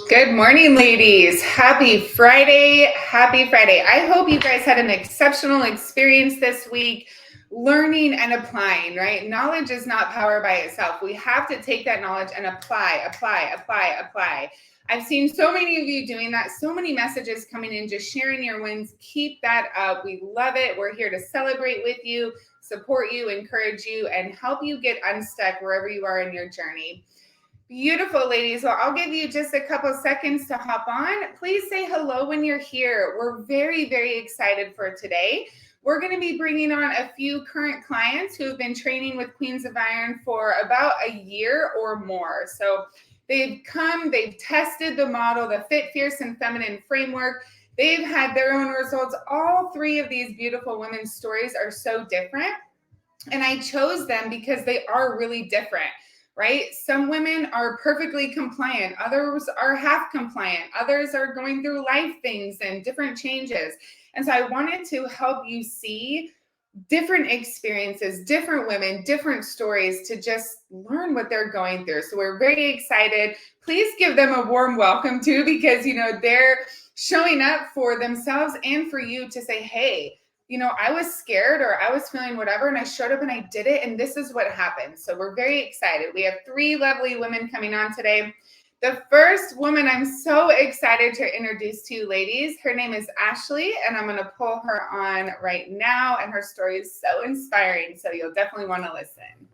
Good morning, ladies. Happy Friday. Happy Friday. I hope you guys had an exceptional experience this week learning and applying, right? Knowledge is not power by itself. We have to take that knowledge and apply. I've seen so many of you doing that, so many messages coming in, just sharing your wins. Keep that up. We love it. We're here to celebrate with you, support you, encourage you, and help you get unstuck wherever you are in your journey. Beautiful, ladies. Well, I'll give you just a couple seconds to hop on. Please say hello when you're here. We're very, very excited for today. We're going to be bringing on a few current clients who have been training with Queens of Iron for about a year or more. So they've tested the model, the Fit, Fierce, and Feminine framework. They've had their own results. All three of these beautiful women's stories are so different. And I chose them because they are really different. Right? Some women are perfectly compliant. Others are half compliant. Others are going through life things and different changes. And so I wanted to help you see different experiences, different women, different stories to just learn what they're going through. So we're very excited. Please give them a warm welcome too, because, they're showing up for themselves and for you to say, hey, I was scared or I was feeling whatever, and I showed up and I did it, and this is what happened. So we're very excited. We have three lovely women coming on today. The first woman I'm so excited to introduce to you, ladies, her name is Ashley, and I'm going to pull her on right now, and her story is so inspiring, so you'll definitely want to listen.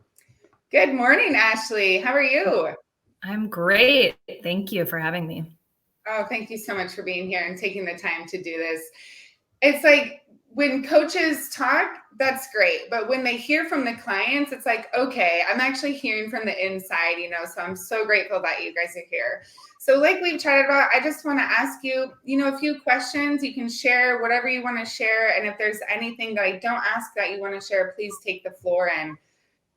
Good morning, Ashley. How are you? I'm great. Thank you for having me. Oh, thank you so much for being here and taking the time to do this. It's like, when coaches talk, that's great. But when they hear from the clients, it's like, okay, I'm actually hearing from the inside, so I'm so grateful that you guys are here. So like we've chatted about, I just want to ask you, a few questions. You can share whatever you want to share. And if there's anything that I don't ask that you want to share, please take the floor and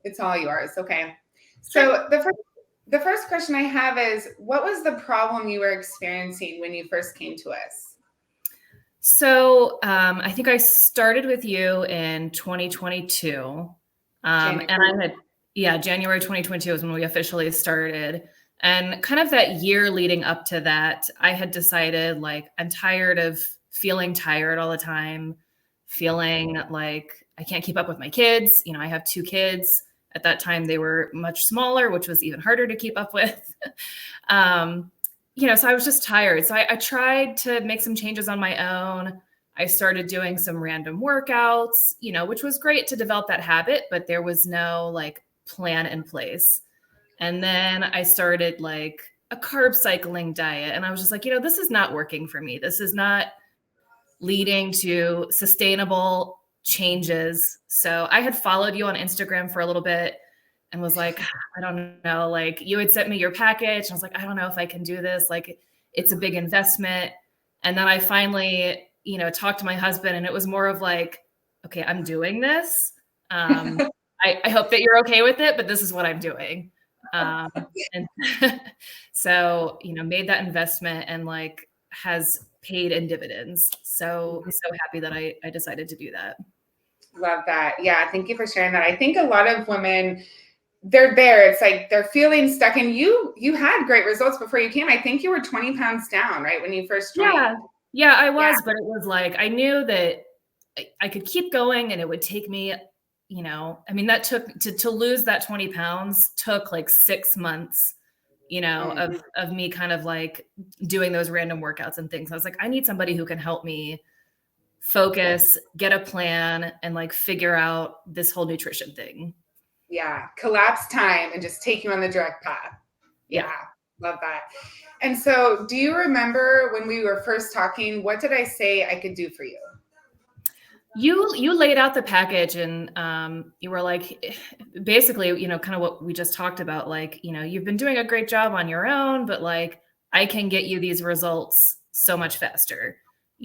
it's all yours. Okay. So the first question I have is, what was the problem you were experiencing when you first came to us? So I think I started with you in 2022. January 2022 is when we officially started. And kind of that year leading up to that, I had decided I'm tired of feeling tired all the time, feeling like I can't keep up with my kids. I have two kids. At that time, they were much smaller, which was even harder to keep up with. So I was just tired. So I tried to make some changes on my own. I started doing some random workouts, which was great to develop that habit, but there was no plan in place. And then I started a carb cycling diet. And I was just this is not working for me. This is not leading to sustainable changes. So I had followed you on Instagram for a little bit and was I don't know, you had sent me your package. And I was I don't know if I can do this. It's a big investment. And then I finally, talked to my husband, and it was more of okay, I'm doing this. I hope that you're okay with it, but this is what I'm doing. And so, made that investment and has paid in dividends. So happy that I decided to do that. Love that. Yeah. Thank you for sharing that. I think a lot of women, they're there. It's they're feeling stuck, and you had great results before you came. I think you were 20 pounds down, right? When you first joined. Yeah, I was, but it was I knew that I could keep going, and it would take me, that took to lose that 20 pounds took 6 months, of me kind of doing those random workouts and things. I was I need somebody who can help me focus, get a plan, and figure out this whole nutrition thing. Yeah. Collapse time and just take you on the direct path. Yeah. Love that. And so do you remember when we were first talking, what did I say I could do for you? You laid out the package, and you were basically, kind of what we just talked about, you've been doing a great job on your own, but I can get you these results so much faster.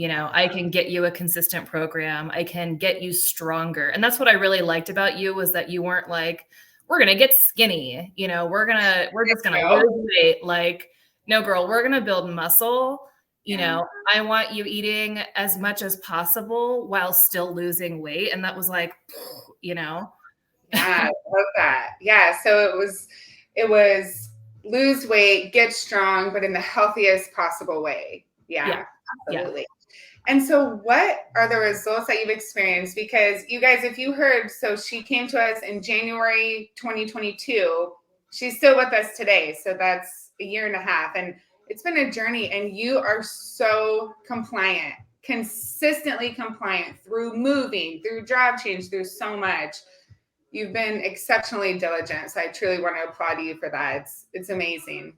I can get you a consistent program. I can get you stronger. And that's what I really liked about you, was that you weren't we're going to get skinny. We're just going to lose weight. No, girl, we're going to build muscle. I want you eating as much as possible while still losing weight. And that was Yeah, I love that. Yeah. So it was lose weight, get strong, but in the healthiest possible way. Yeah, absolutely. And so what are the results that you've experienced? Because you guys, if you heard, so she came to us in January 2022. She's still with us today. So that's a year and a half. And it's been a journey, and you are so compliant, consistently compliant through moving, through job change, through so much. You've been exceptionally diligent. So I truly want to applaud you for that. It's amazing.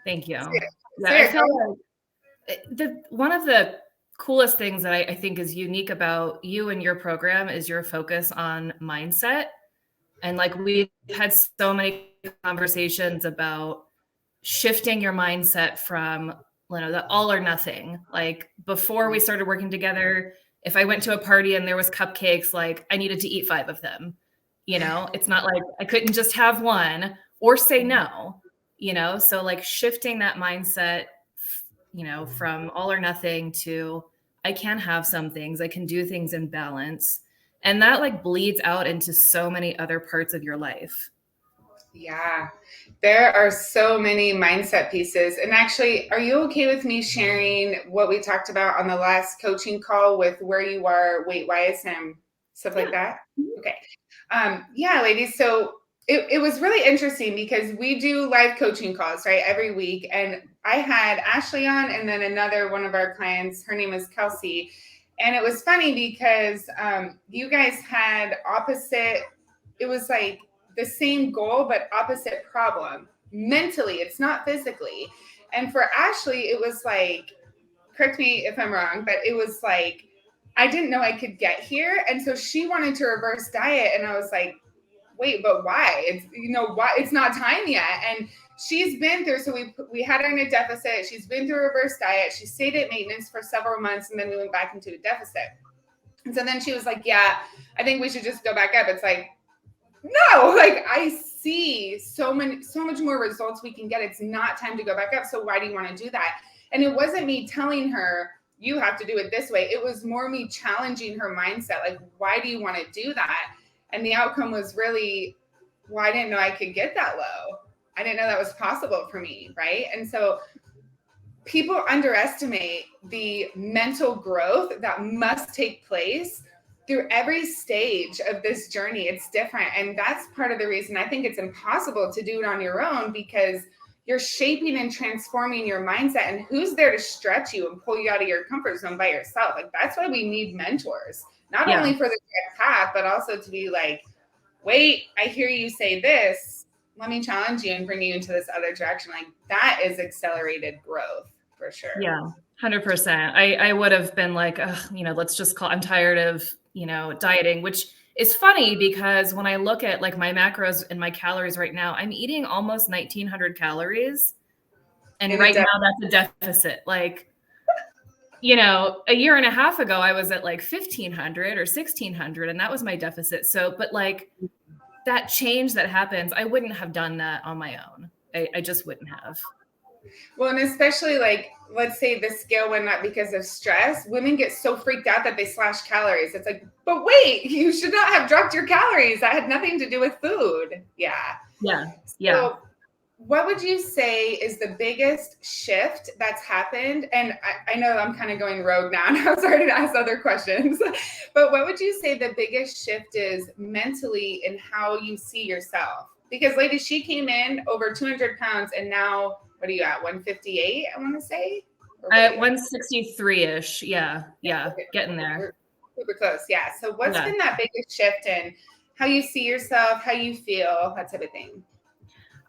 Thank you. So I feel like one of the coolest things that I think is unique about you and your program is your focus on mindset. And like we've had so many conversations about shifting your mindset from, the all or nothing. Like before we started working together, if I went to a party and there was cupcakes, like I needed to eat 5 of them. It's not like I couldn't just have one or say no, so like shifting that mindset, from all or nothing to I can have some things, I can do things in balance. And that like bleeds out into so many other parts of your life. Yeah, there are so many mindset pieces. And actually, are you okay with me sharing what we talked about on the last coaching call with where you are weight-wise and stuff like that? Okay. Yeah, ladies. So it was really interesting because we do live coaching calls, right, every week. And I had Ashley on, and then another one of our clients, her name is Kelsey. And it was funny because you guys had opposite, it was like the same goal, but opposite problem. Mentally, it's not physically. And for Ashley, it was like, correct me if I'm wrong, but it was like, I didn't know I could get here. And so she wanted to reverse diet. And I was like, wait, but why? It's, why it's not time yet. And she's been through, so we had her in a deficit. She's been through a reverse diet. She stayed at maintenance for several months, and then we went back into a deficit. And so then she was like, yeah, I think we should just go back up. It's like, no, like I see so much more results we can get. It's not time to go back up. So why do you want to do that? And it wasn't me telling her, you have to do it this way. It was more me challenging her mindset. Like, why do you want to do that? And the outcome was really, well, I didn't know I could get that low. I didn't know that was possible for me, right? And so people underestimate the mental growth that must take place through every stage of this journey. It's different. And that's part of the reason I think it's impossible to do it on your own, because you're shaping and transforming your mindset. And who's there to stretch you and pull you out of your comfort zone by yourself? Like, that's why we need mentors, not only for the correct path, but also to be like, wait, I hear you say this. Let me challenge you and bring you into this other direction. Like, that is accelerated growth for sure. Yeah, 100%. I would have been like, let's just I'm tired of, dieting, which is funny because when I look at like my macros and my calories right now, I'm eating almost 1,900 calories. And right now that's a deficit. Like, a year and a half ago, I was at like 1,500 or 1,600, and that was my deficit. So, but like that change that happens, I wouldn't have done that on my own. I just wouldn't have. Well, and especially like, let's say the scale went up because of stress. Women get so freaked out that they slash calories. It's like, but wait, you should not have dropped your calories. That had nothing to do with food. Yeah. Yeah. So what would you say is the biggest shift that's happened? And I know I'm kind of going rogue now, and I'm starting to ask other questions, but what would you say the biggest shift is mentally in how you see yourself? Because ladies, she came in over 200 pounds, and now what are you at? 158, I want to say? 163-ish. Yeah. Okay. Getting there. Super close. Yeah. So what's been that biggest shift in how you see yourself, how you feel, that type of thing?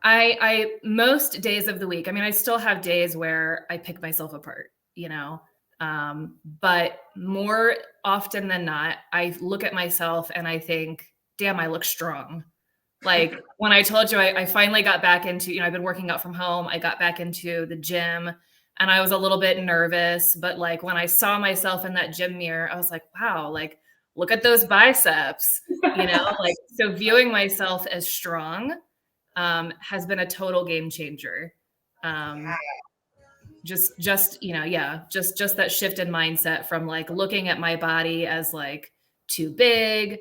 I most days of the week, I mean, I still have days where I pick myself apart, but more often than not, I look at myself and I think, damn, I look strong. Like when I told you, I finally got back into, I've been working out from home. I got back into the gym and I was a little bit nervous, but like when I saw myself in that gym mirror, I was like, wow, like look at those biceps, like, so viewing myself as strong has been a total game changer. Just that shift in mindset from like looking at my body as like too big,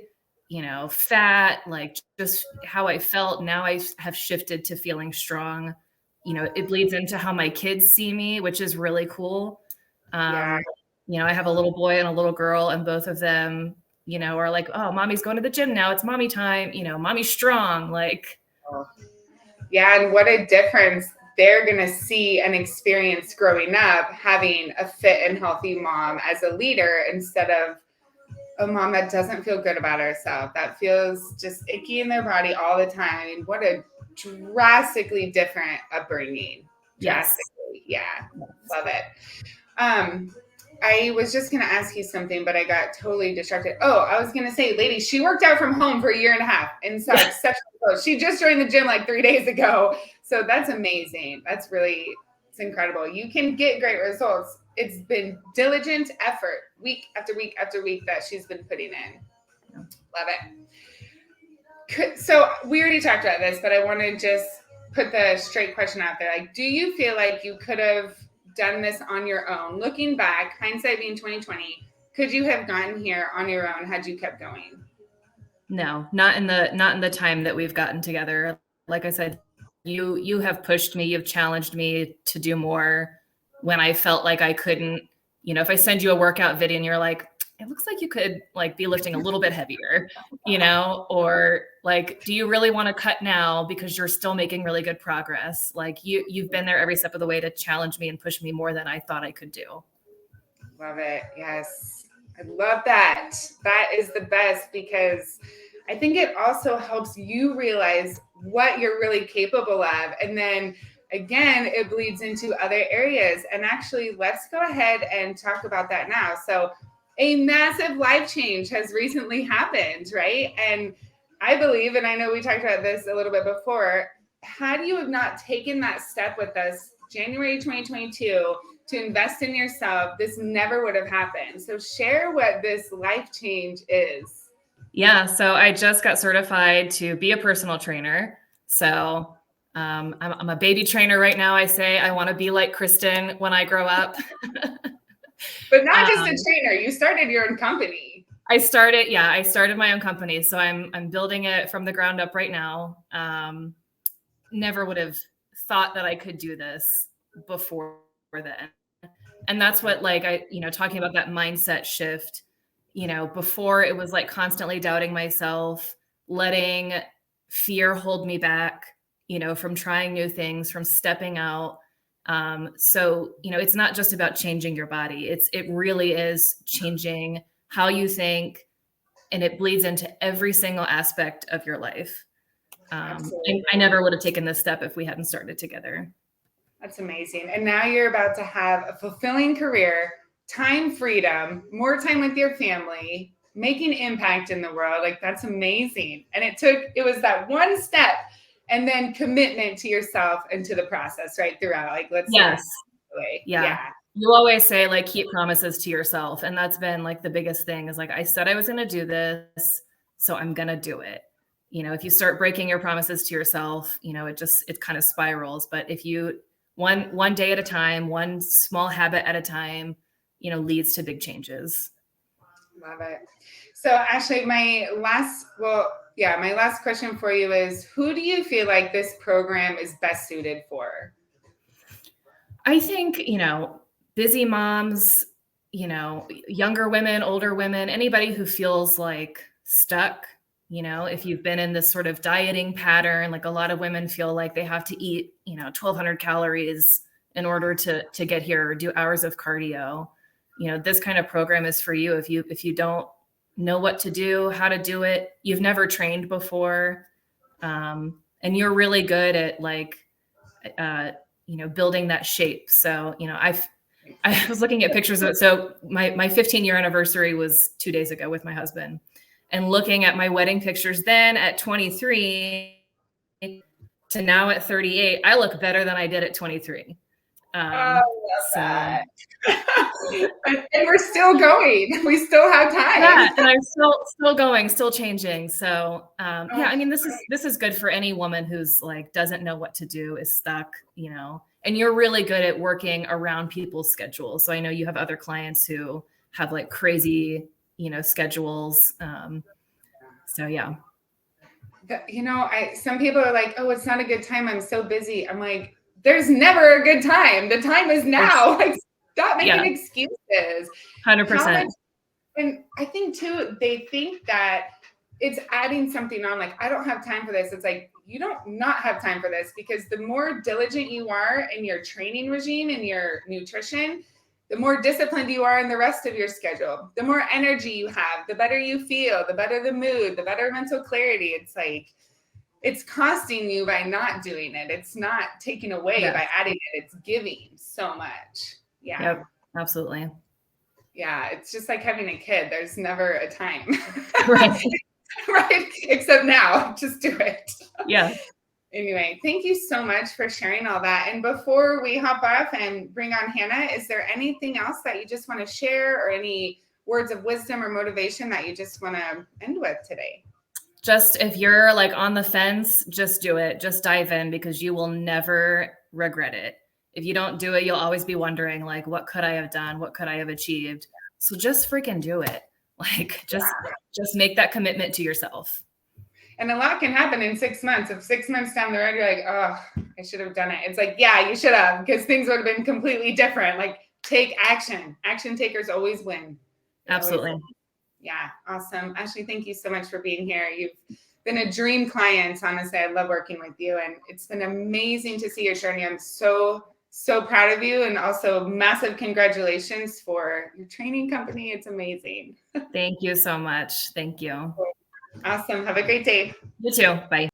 fat, like just how I felt. Now I have shifted to feeling strong, it bleeds into how my kids see me, which is really cool. Yeah. I have a little boy and a little girl, and both of them, are like, oh, mommy's going to the gym now. It's mommy time. Mommy's strong. Like, yeah. And what a difference they're going to see and experience growing up, having a fit and healthy mom as a leader instead of a mom that doesn't feel good about herself, that feels just icky in their body all the time. And what a drastically different upbringing. yes. Drastically. Yeah. Love it. I was just going to ask you something, but I got totally distracted. Oh, I was going to say, lady, she worked out from home for a year and a half and saw exceptional growth. She just joined the gym like 3 days ago. So that's amazing. It's incredible. You can get great results. It's been diligent effort week after week after week that she's been putting in. Love it. So we already talked about this, but I want to just put the straight question out there. Like, do you feel like you could have done this on your own? Looking back, hindsight being 2020, could you have gotten here on your own had you kept going? No, not in the time that we've gotten together. Like I said, you have pushed me, you've challenged me to do more when I felt like I couldn't. If I send you a workout video and you're like, it looks like you could like be lifting a little bit heavier, or like, do you really want to cut now because you're still making really good progress? Like you've been there every step of the way to challenge me and push me more than I thought I could do. Love it. Yes. I love that. That is the best, because I think it also helps you realize what you're really capable of. And then again, it bleeds into other areas. And actually, let's go ahead and talk about that now. So a massive life change has recently happened, right? And I believe, and I know we talked about this a little bit before, had you have not taken that step with us January 2022 to invest in yourself, this never would have happened. So share what this life change is. Yeah, so I just got certified to be a personal trainer. So I'm a baby trainer right now. I say I want to be like Kristen when I grow up. But not just a trainer. You started your own company. I started my own company. So I'm building it from the ground up right now. Never would have thought that I could do this before then. And that's what, like, talking about that mindset shift, before it was like constantly doubting myself, letting fear hold me back, from trying new things, from stepping out. So, it's not just about changing your body. It really is changing how you think, and it bleeds into every single aspect of your life. And I never would have taken this step if we hadn't started together. That's amazing. And now you're about to have a fulfilling career, time freedom, more time with your family, making impact in the world. Like, that's amazing. And it was that one step and then commitment to yourself and to the process right throughout. Like, yes. Yeah. You always say, like, keep promises to yourself. And that's been like the biggest thing is like, I said I was going to do this, so I'm going to do it. If you start breaking your promises to yourself, it kind of spirals. But if you, one day at a time, one small habit at a time, leads to big changes. Love it. So Ashley, my last question for you is, who do you feel like this program is best suited for? I think, busy moms, younger women, older women, anybody who feels like stuck, if you've been in this sort of dieting pattern, like a lot of women feel like they have to eat, 1,200 calories in order to get here or do hours of cardio. This kind of program is for you. If you don't know what to do, how to do it, you've never trained before, and you're really good at building that shape. So, I was looking at pictures of it. So my 15-year anniversary was 2 days ago with my husband, and looking at my wedding pictures then at 23 to now at 38, I look better than I did at 23. I love that. And we're still going. We still have time. Yeah, and I'm still going, still changing. So this is good for any woman who's like doesn't know what to do, is stuck, and you're really good at working around people's schedules. So I know you have other clients who have like crazy, schedules. So yeah. Some people are like, oh, it's not a good time, I'm so busy. I'm like, there's never a good time. The time is now. Like, stop making excuses. 100%. And I think too, they think that it's adding something on, like, I don't have time for this. It's like, you don't not have time for this, because the more diligent you are in your training regime and your nutrition, the more disciplined you are in the rest of your schedule, the more energy you have, the better you feel, the better the mood, the better mental clarity. It's like, it's costing you by not doing it. It's not taking away by adding it. It's giving so much. Yeah. Yep, absolutely. Yeah. It's just like having a kid. There's never a time. Right. Right. Except now, just do it. Yeah. Anyway, thank you so much for sharing all that. And before we hop off and bring on Hannah, is there anything else that you just want to share, or any words of wisdom or motivation that you just want to end with today? Just, if you're like on the fence, just do it. Just dive in, because you will never regret it. If you don't do it, you'll always be wondering, like, what could I have done? What could I have achieved? So just freaking do it. Like, just make that commitment to yourself. And a lot can happen in 6 months. If 6 months down the road, you're like, oh, I should have done it. It's like, yeah, you should have, because things would have been completely different. Like, take action. Action takers always win. Absolutely. Always win. Yeah. Awesome. Ashley, thank you so much for being here. You've been a dream client. Honestly, I love working with you, and it's been amazing to see your journey. I'm so proud of you, and also massive congratulations for your training company. It's amazing. Thank you so much. Thank you. Awesome. Have a great day. You too. Bye.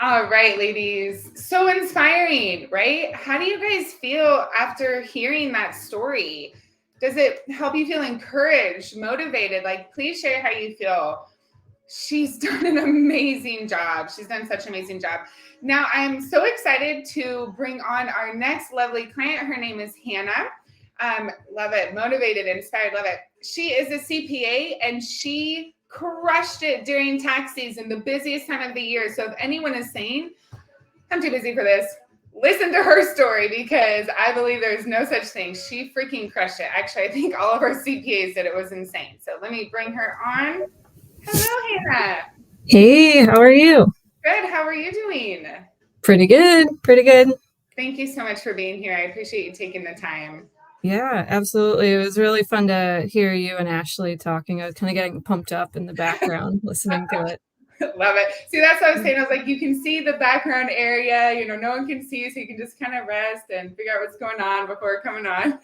All right, ladies. So inspiring, right? How do you guys feel after hearing that story? Does it help you feel encouraged, motivated? Like, please share how you feel. She's done an amazing job. She's done such an amazing job. Now, I'm so excited to bring on our next lovely client. Her name is Hannah. Love it. Motivated, inspired. Love it. She is a CPA, and she crushed it during tax season, the busiest time of the year. So if anyone is saying, I'm too busy for this, listen to her story, because I believe there's no such thing. She freaking crushed it. Actually, I think all of our CPAs did. It was insane. So let me bring her on. Hello, Hannah. Hey, how are you? Good. How are you doing? Pretty good. Pretty good. Thank you so much for being here. I appreciate you taking the time. Yeah, absolutely. It was really fun to hear you and Ashley talking. I was kind of getting pumped up in the background listening to it. Love it. See, that's what I was saying. I was like, you can see the background area, you know, no one can see you, so you can just kind of rest and figure out what's going on before coming on.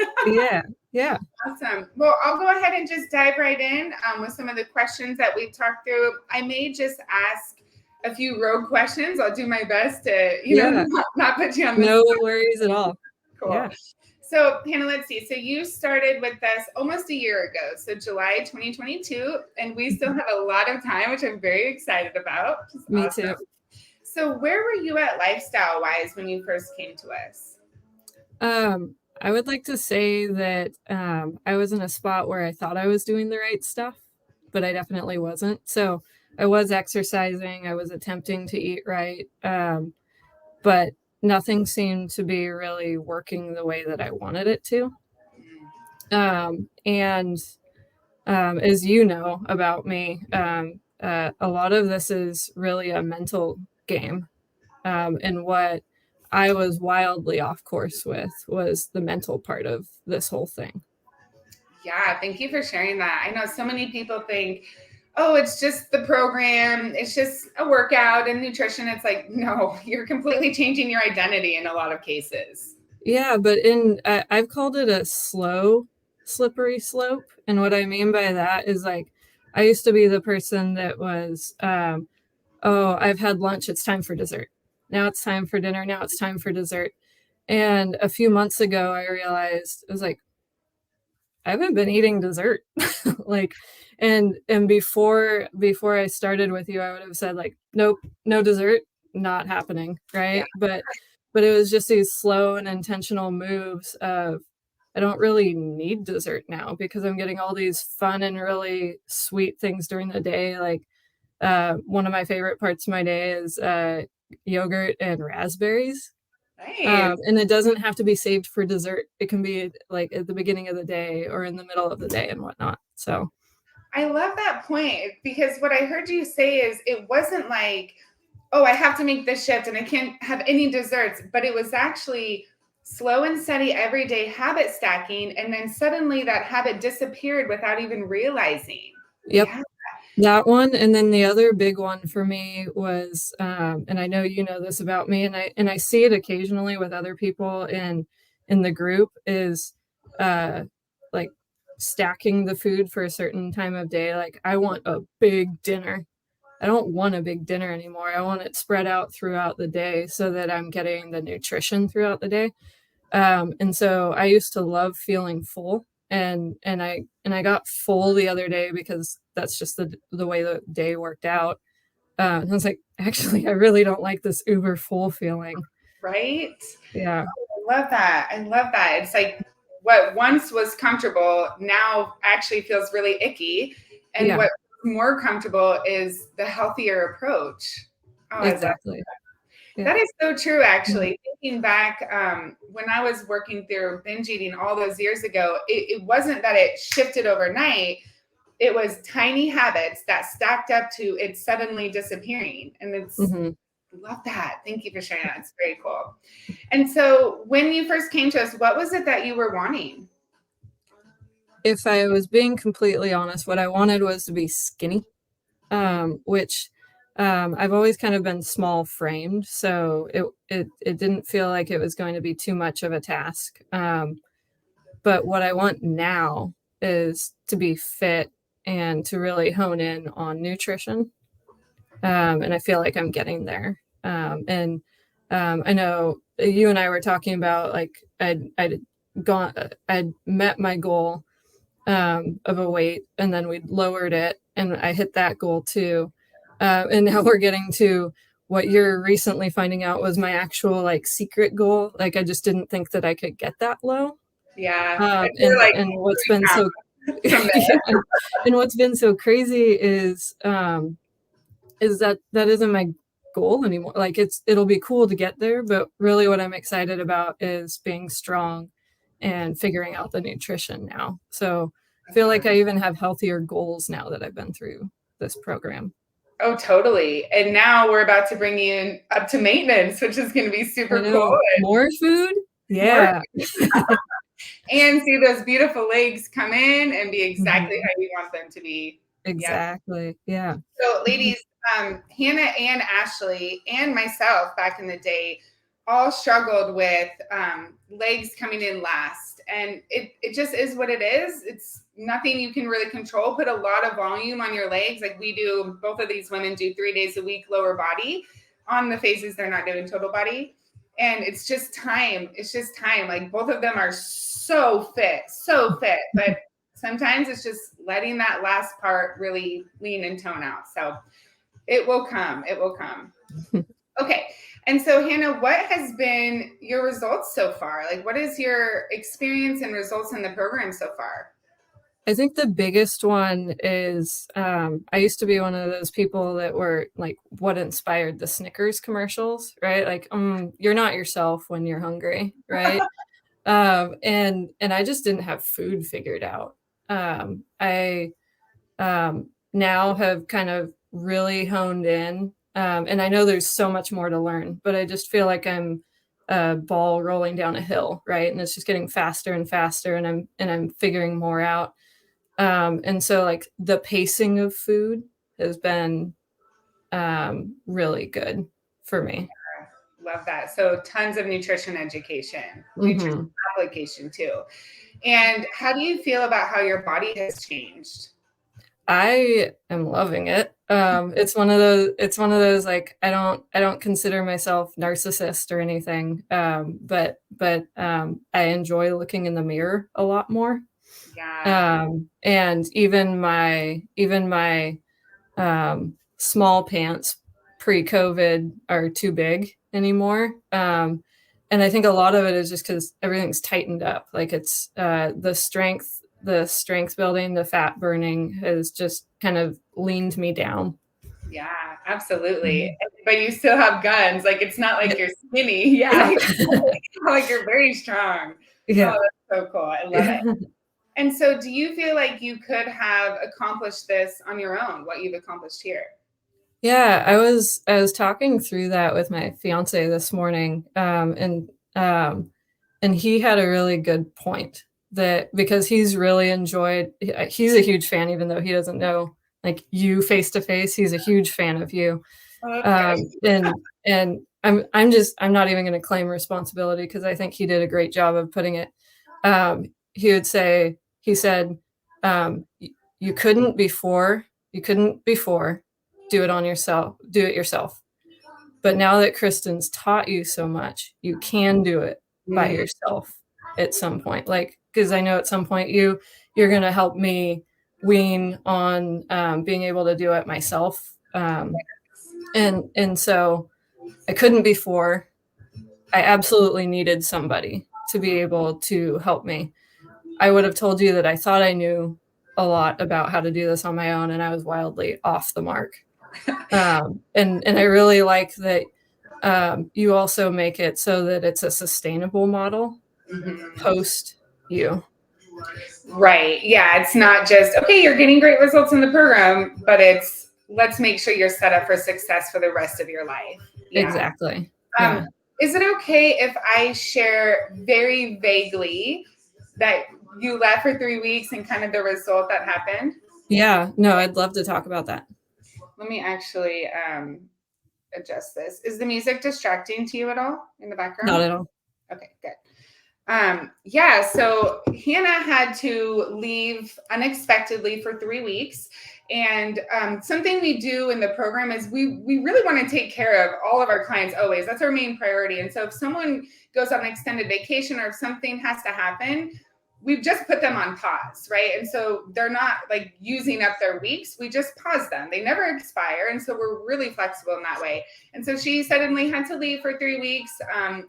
Yeah. Awesome. Well, I'll go ahead and just dive right in with some of the questions that we've talked through. I may just ask a few rogue questions. I'll do my best to, you know, not put you on the spot. Worries at all. Cool. Yeah. So, Hannah, let's see. So you started with us almost a year ago, so July 2022, and we still have a lot of time, which I'm very excited about. Me too. So where were you at lifestyle-wise when you first came to us? I would like to say that I was in a spot where I thought I was doing the right stuff, but I definitely wasn't. So I was exercising. I was attempting to eat right, but nothing seemed to be really working the way that I wanted it to. And as you know about me, a lot of this is really a mental game. And what I was wildly off course with was the mental part of this whole thing. Yeah, thank you for sharing that. I know so many people think, oh, it's just the program, it's just a workout and nutrition. It's like, no, you're completely changing your identity in a lot of cases. Yeah, but I've called it a slow, slippery slope. And what I mean by that is, like, I used to be the person that was, oh, I've had lunch, it's time for dessert. Now it's time for dinner. Now it's time for dessert. And a few months ago, I realized, I was like, I haven't been eating dessert. Like, and before I started with you, I would have said, like, nope, no dessert, not happening. Right. Yeah. But it was just these slow and intentional moves of, I don't really need dessert now because I'm getting all these fun and really sweet things during the day. Like, one of my favorite parts of my day is yogurt and raspberries. Nice. And it doesn't have to be saved for dessert. It can be like at the beginning of the day or in the middle of the day and whatnot. So I love that point, because what I heard you say is, it wasn't like, oh, I have to make this shift and I can't have any desserts. But it was actually slow and steady everyday habit stacking. And then suddenly that habit disappeared without even realizing. Yep. Yeah. That one, and then the other big one for me was, and I know you know this about me, and I see it occasionally with other people in the group, is like stacking the food for a certain time of day. Like I want a big dinner. I don't want a big dinner anymore. I want it spread out throughout the day so that I'm getting the nutrition throughout the day. And so I used to love feeling full, and I got full the other day because that's just the way the day worked out. And I was like, actually, I really don't like this uber full feeling. Right? Yeah, I love that. I love that. It's like what once was comfortable now actually feels really icky. And yeah, what more comfortable is the healthier approach. Oh, I love exactly. Yeah. that is so true, actually. Thinking back, when I was working through binge eating all those years ago, it wasn't that it shifted overnight. It was tiny habits that stacked up to it suddenly disappearing. And it's hmm love that. Thank you for sharing that. It's very cool. And so when you first came to us, what was it that you were wanting? If I was being completely honest, what I wanted was to be skinny, which I've always kind of been small framed, so it didn't feel like it was going to be too much of a task. But what I want now is to be fit and to really hone in on nutrition. And I feel like I'm getting there. And I know you and I were talking about like I'd met my goal of a weight, and then we lowered it, and I hit that goal too. And now we're getting to what you're recently finding out was my actual like secret goal. Like I just didn't think that I could get that low. Yeah. You're like And what's been so from there. yeah, and what's been so crazy is that that isn't my goal anymore. Like it'll be cool to get there, but really what I'm excited about is being strong and figuring out the nutrition now. So I feel like I even have healthier goals now that I've been through this program. Oh, totally. And now we're about to bring you in up to maintenance, which is going to be I super know. cool. More food? Yeah. And see those beautiful legs come in and be exactly how you want them to be. Exactly. Yeah. So, ladies, Hannah and Ashley and myself back in the day all struggled with legs coming in last. And it just is what it is. It's nothing you can really control. Put a lot of volume on your legs. Like we do, both of these women do 3 days a week, lower body. On the phases, they're not doing total body. And it's just time. It's just time. Like both of them are so fit. But sometimes it's just letting that last part really lean and tone out. So it will come. It will come. Okay. And so, Hannah, what has been your results so far? Like, what is your experience and results in the program so far? I think the biggest one is I used to be one of those people that were like what inspired the Snickers commercials, right? Like, you're not yourself when you're hungry, right? And I just didn't have food figured out. I now have kind of really honed in, and I know there's so much more to learn, but I just feel like I'm a ball rolling down a hill, right? And it's just getting faster and faster, and I'm figuring more out. And so like the pacing of food has been really good for me. Love that. So tons of nutrition education, nutrition application too. And how do you feel about how your body has changed? I am loving it. It's one of those like I don't consider myself narcissist or anything. But I enjoy looking in the mirror a lot more. Yeah. And even my small pants pre-COVID are too big anymore. And I think a lot of it is just because everything's tightened up. Like it's the strength building, the fat burning has just kind of leaned me down. Yeah, absolutely. But you still have guns. Like it's not like you're skinny. Yeah. Like you're very strong. Yeah. Oh, that's so cool. I love it. And so do you feel like you could have accomplished this on your own, what you've accomplished here? Yeah, I was talking through that with my fiance this morning, and he had a really good point that because he's really enjoyed. He's a huge fan, even though he doesn't know like you face to face. He's a huge fan of you, Oh, that's good. and I'm not even going to claim responsibility because I think he did a great job of putting it. He said, you couldn't before, do it on yourself, do it yourself. But now that Kristen's taught you so much, you can do it by Mm, yourself at some point. Like, because I know at some point you're going to help me wean on being able to do it myself. And so I couldn't before. I absolutely needed somebody to be able to help me. I would have told you that I thought I knew a lot about how to do this on my own, and I was wildly off the mark. And I really like that you also make it so that it's a sustainable model mhm. post you. Right. Yeah. It's not just, okay, you're getting great results in the program, but it's let's make sure you're set up for success for the rest of your life. Yeah. Exactly. Um, Yeah. is it okay if I share very vaguely that you left for 3 weeks and kind of the result that happened? Yeah. No, I'd love to talk about that. Let me actually adjust this. Is the music distracting to you at all in the Not background? at all. Okay, good. Yeah, so Hannah had to leave unexpectedly for 3 weeks. And something we do in the program is we really want to take care of all of our clients always. That's our main priority. And so if someone goes on an extended vacation or if something has to happen, we've just put them on pause, right? And so they're not like using up their weeks. We just pause them. They never expire. And so we're really flexible in that way. And so she suddenly had to leave for 3 weeks.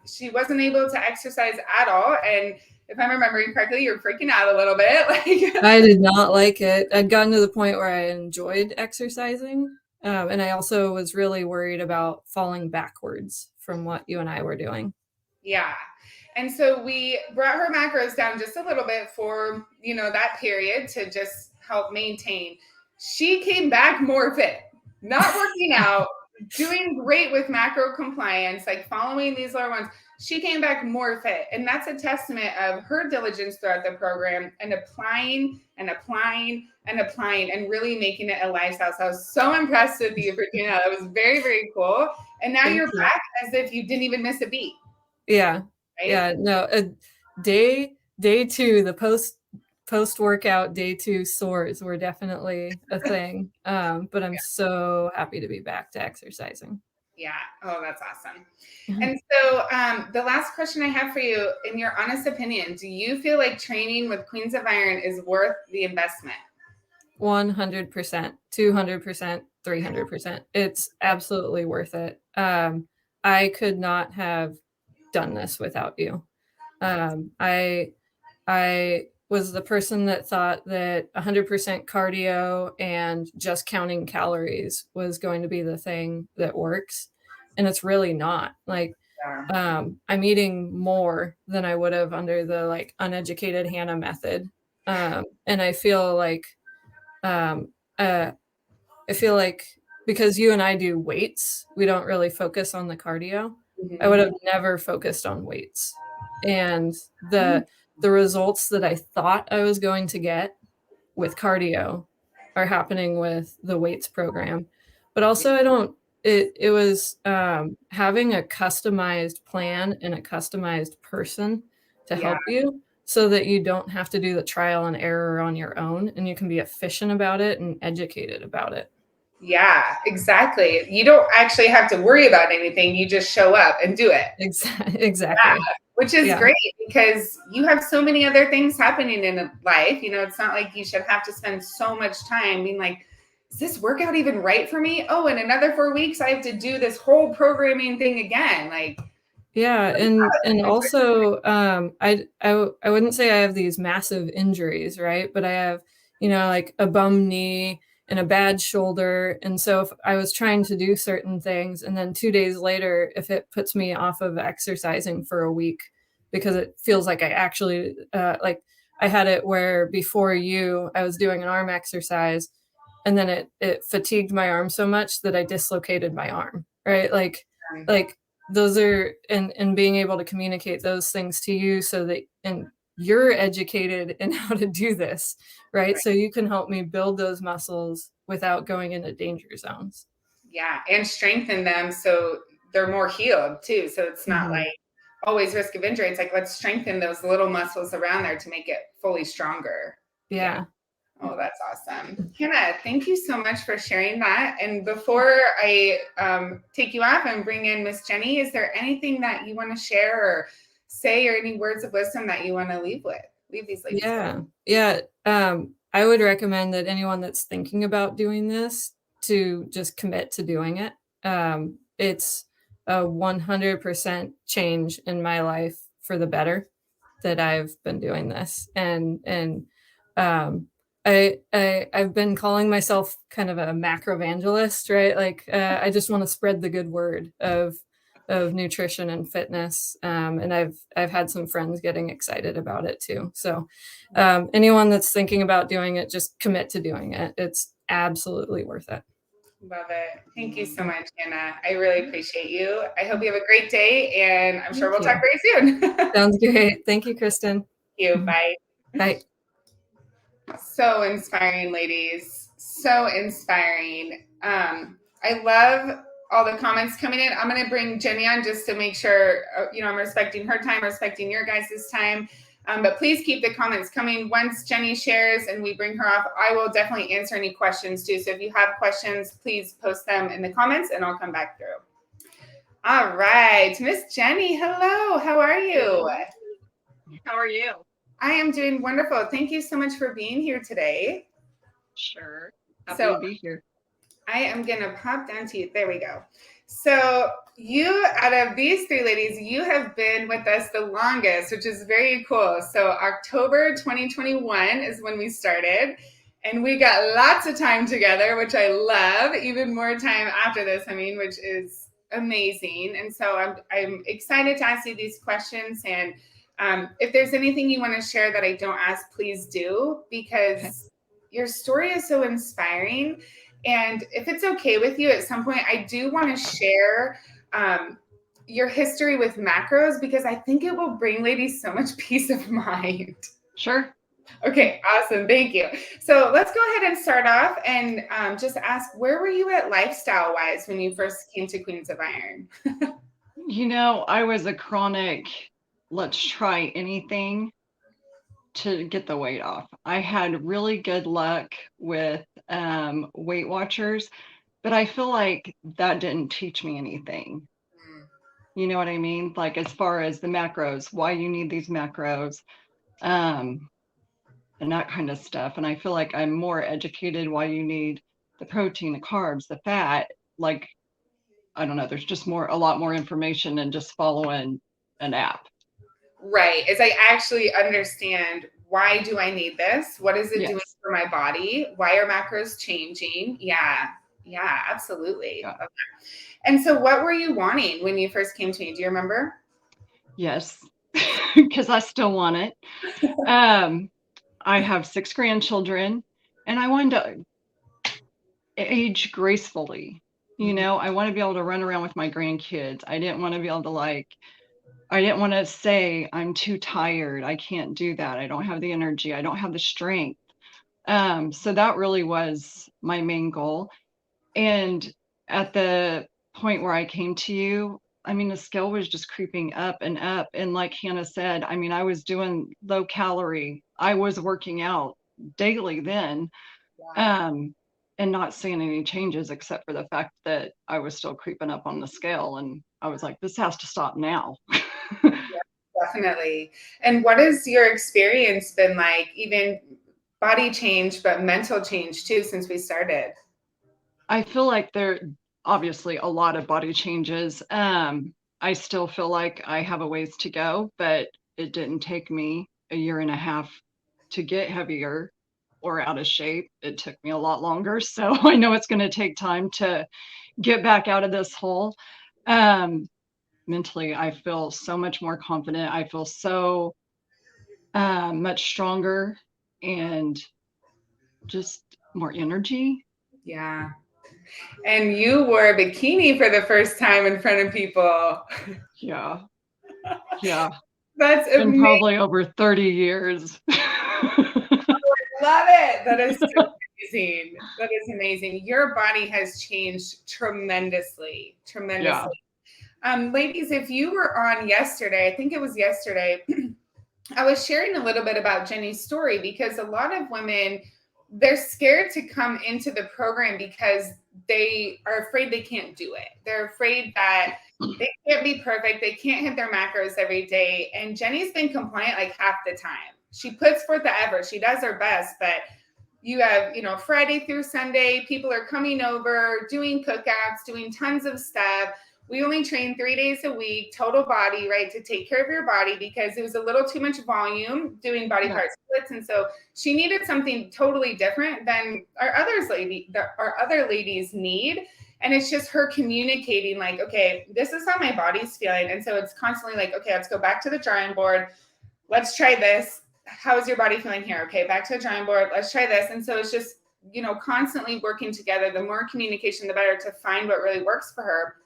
She wasn't able to exercise at all. And if I'm remembering correctly, you're freaking out a little bit. Like, I did not like it. I'd gotten to the point where I enjoyed exercising. And I also was really worried about falling backwards from what you and I were doing. yeah. And so we brought her macros down just a little bit for, that period to just help maintain. She came back more fit, not working out, doing great with macro compliance, like following these lower ones. She came back more fit. And that's a testament of her diligence throughout the program and applying and applying and applying and really making it a lifestyle. So I was so impressed with you, Virginia. That was very, very cool. And now Thank you're you. back as if you didn't even miss a beat, Yeah. right? Yeah. No, day two, the post workout day two sores were definitely a thing. But I'm so happy to be back to exercising. Yeah. Oh, that's awesome. And so the last question I have for you, in your honest opinion, do you feel like training with Queens of Iron is worth the investment? 100%, 200%, 300%. It's absolutely worth it. I could not have done this without you. I was the person that thought that 100% cardio and just counting calories was going to be the thing that works. And it's really not. Like, Yeah. I'm eating more than I would have under the like uneducated Hannah method. And um, I feel like because you and I do weights, we don't really focus on the cardio. I would Mhm. have never focused on weights. And the results that I thought I was going to get with cardio are happening with the weights program. But also I don't it was having a customized plan and a customized person to Yeah. help you so that you don't have to do the trial and error on your own and you can be efficient about it and educated about it. Yeah, exactly. You don't actually have to worry about anything. You just show up and do it. Exactly. Which is Yeah. great because you have so many other things happening in life. It's not like you should have to spend so much time being like, is this workout even right for me? Oh, in another 4 weeks, I have to do this whole programming thing again. Like, Yeah, and also I wouldn't say I have these massive injuries, right? But I have, like a bum knee and a bad shoulder. And so if I was trying to do certain things and then 2 days later, if it puts me off of exercising for a week because it feels like I actually like I had it where before you, I was doing an arm exercise and then it fatigued my arm so much that I dislocated my arm, right? Like those are, and being able to communicate those things to you so that, and you're educated in how to do this, right? So you can help me build those muscles without going into danger zones. Yeah, and strengthen them so they're more healed too. So it's not like always risk of injury. It's like, let's strengthen those little muscles around there to make it fully stronger. Yeah. Oh, that's awesome. Hannah, thank you so much for sharing that. And before I take you off and bring in Miss Jenny, is there anything that you want to share or say, or any words of wisdom that you want to leave these ladies with? Yeah. I would recommend that anyone that's thinking about doing this to just commit to doing it. It's a 100% change in my life for the better that I've been doing this. And I've been calling myself kind of a macro evangelist, right? Like I just want to spread the good word of nutrition and fitness, and I've had some friends getting excited about it too. So anyone that's thinking about doing it, just commit to doing it. It's absolutely worth it. Love it. Thank you so much, Hannah. I really appreciate you. I hope you have a great day, and I'm sure we'll talk very soon. Sounds great. Thank you, Kristen. Thank you. Bye. Bye. So inspiring, ladies. So inspiring. I love all the comments coming in. I'm going to bring Jenny on just to make sure, I'm respecting her time, respecting your guys' time. But please keep the comments coming. Once Jenny shares and we bring her off, I will definitely answer any questions too. So if you have questions, please post them in the comments and I'll come back through. All right, Miss Jenny, hello. How are you? How are you? I am doing wonderful. Thank you so much for being here today. Sure. Happy to be here. I am going to pop down to you. There we go. So you, out of these three ladies, you have been with us the longest, which is very cool. So October 2021 is when we started, and we got lots of time together, which I love. Even more time after this, which is amazing. And so I'm excited to ask you these questions. And if there's anything you want to share that I don't ask, please do, because your story is so inspiring. And if it's okay with you, at some point, I do want to share your history with macros, because I think it will bring ladies so much peace of mind. Sure. Okay, awesome. Thank you. So let's go ahead and start off and just ask, where were you at lifestyle-wise when you first came to Queens of Iron? I was a chronic, let's try anything to get the weight off. I had really good luck with Weight Watchers, but I feel like that didn't teach me anything. You know what I mean? Like as far as the macros, why you need these macros, and that kind of stuff. And I feel like I'm more educated why you need the protein, the carbs, the fat. Like, I don't know, there's just a lot more information than just following an app. Right. As I actually understand, why do I need this? What is it doing for my body? Why are macros changing? Yeah, absolutely. Yeah. Okay. And so what were you wanting when you first came to me? Do you remember? Yes, because I still want it. I have 6 grandchildren, and I wanted to age gracefully. I want to be able to run around with my grandkids. I didn't want to be able to I didn't want to say I'm too tired. I can't do that. I don't have the energy. I don't have the strength. So that really was my main goal. And at the point where I came to you, the scale was just creeping up and up. And like Hannah said, I was doing low calorie. I was working out daily then, and not seeing any changes except for the fact that I was still creeping up on the scale. And I was like, this has to stop now. Yeah, definitely. And what has your experience been like, even body change, but mental change too, since we started? I feel like there obviously a lot of body changes. I still feel like I have a ways to go, but it didn't take me a year and a half to get heavier or out of shape. It took me a lot longer. So I know it's going to take time to get back out of this hole. Mentally, I feel so much more confident. I feel so much stronger and just more energy. Yeah. And you wore a bikini for the first time in front of people. Yeah. Yeah. That's Been amazing. probably over 30 years. Love it. That is so amazing. That is amazing. Your body has changed tremendously. Yeah. Ladies, if you were on yesterday, I think it was yesterday, I was sharing a little bit about Jenny's story because a lot of women, they're scared to come into the program because they are afraid they can't do it. They're afraid that they can't be perfect. They can't hit their macros every day. And Jenny's been compliant like half the time. She puts forth the effort. She does her best, but you have, Friday through Sunday, people are coming over, doing cookouts, doing tons of stuff. We only train 3 days a week, total body, right, to take care of your body because it was a little too much volume doing body part splits. And so she needed something totally different than our other ladies need. And it's just her communicating like, okay, this is how my body's feeling. And so it's constantly like, okay, let's go back to the drawing board. Let's try this. How is your body feeling here? Okay, back to the drawing board. Let's try this. And so it's just, constantly working together. The more communication, the better to find what really works for her.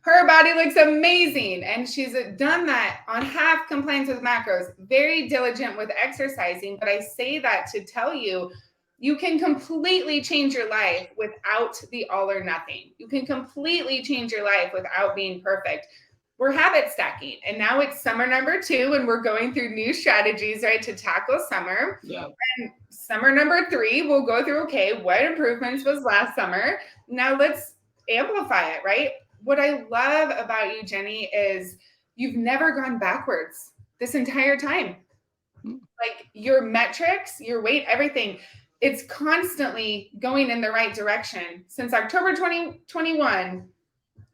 Her body looks amazing. And she's done that on half compliance with macros, very diligent with exercising. But I say that to tell you, you can completely change your life without the all or nothing. You can completely change your life without being perfect. We're habit stacking. And now it's summer number 2, and we're going through new strategies, right, to tackle summer. Yeah. And summer number 3, we'll go through, okay, what improvements was last summer? Now let's amplify it, right? What I love about you, Jenny, is you've never gone backwards this entire time. Like your metrics, your weight, everything, it's constantly going in the right direction. Since October 2021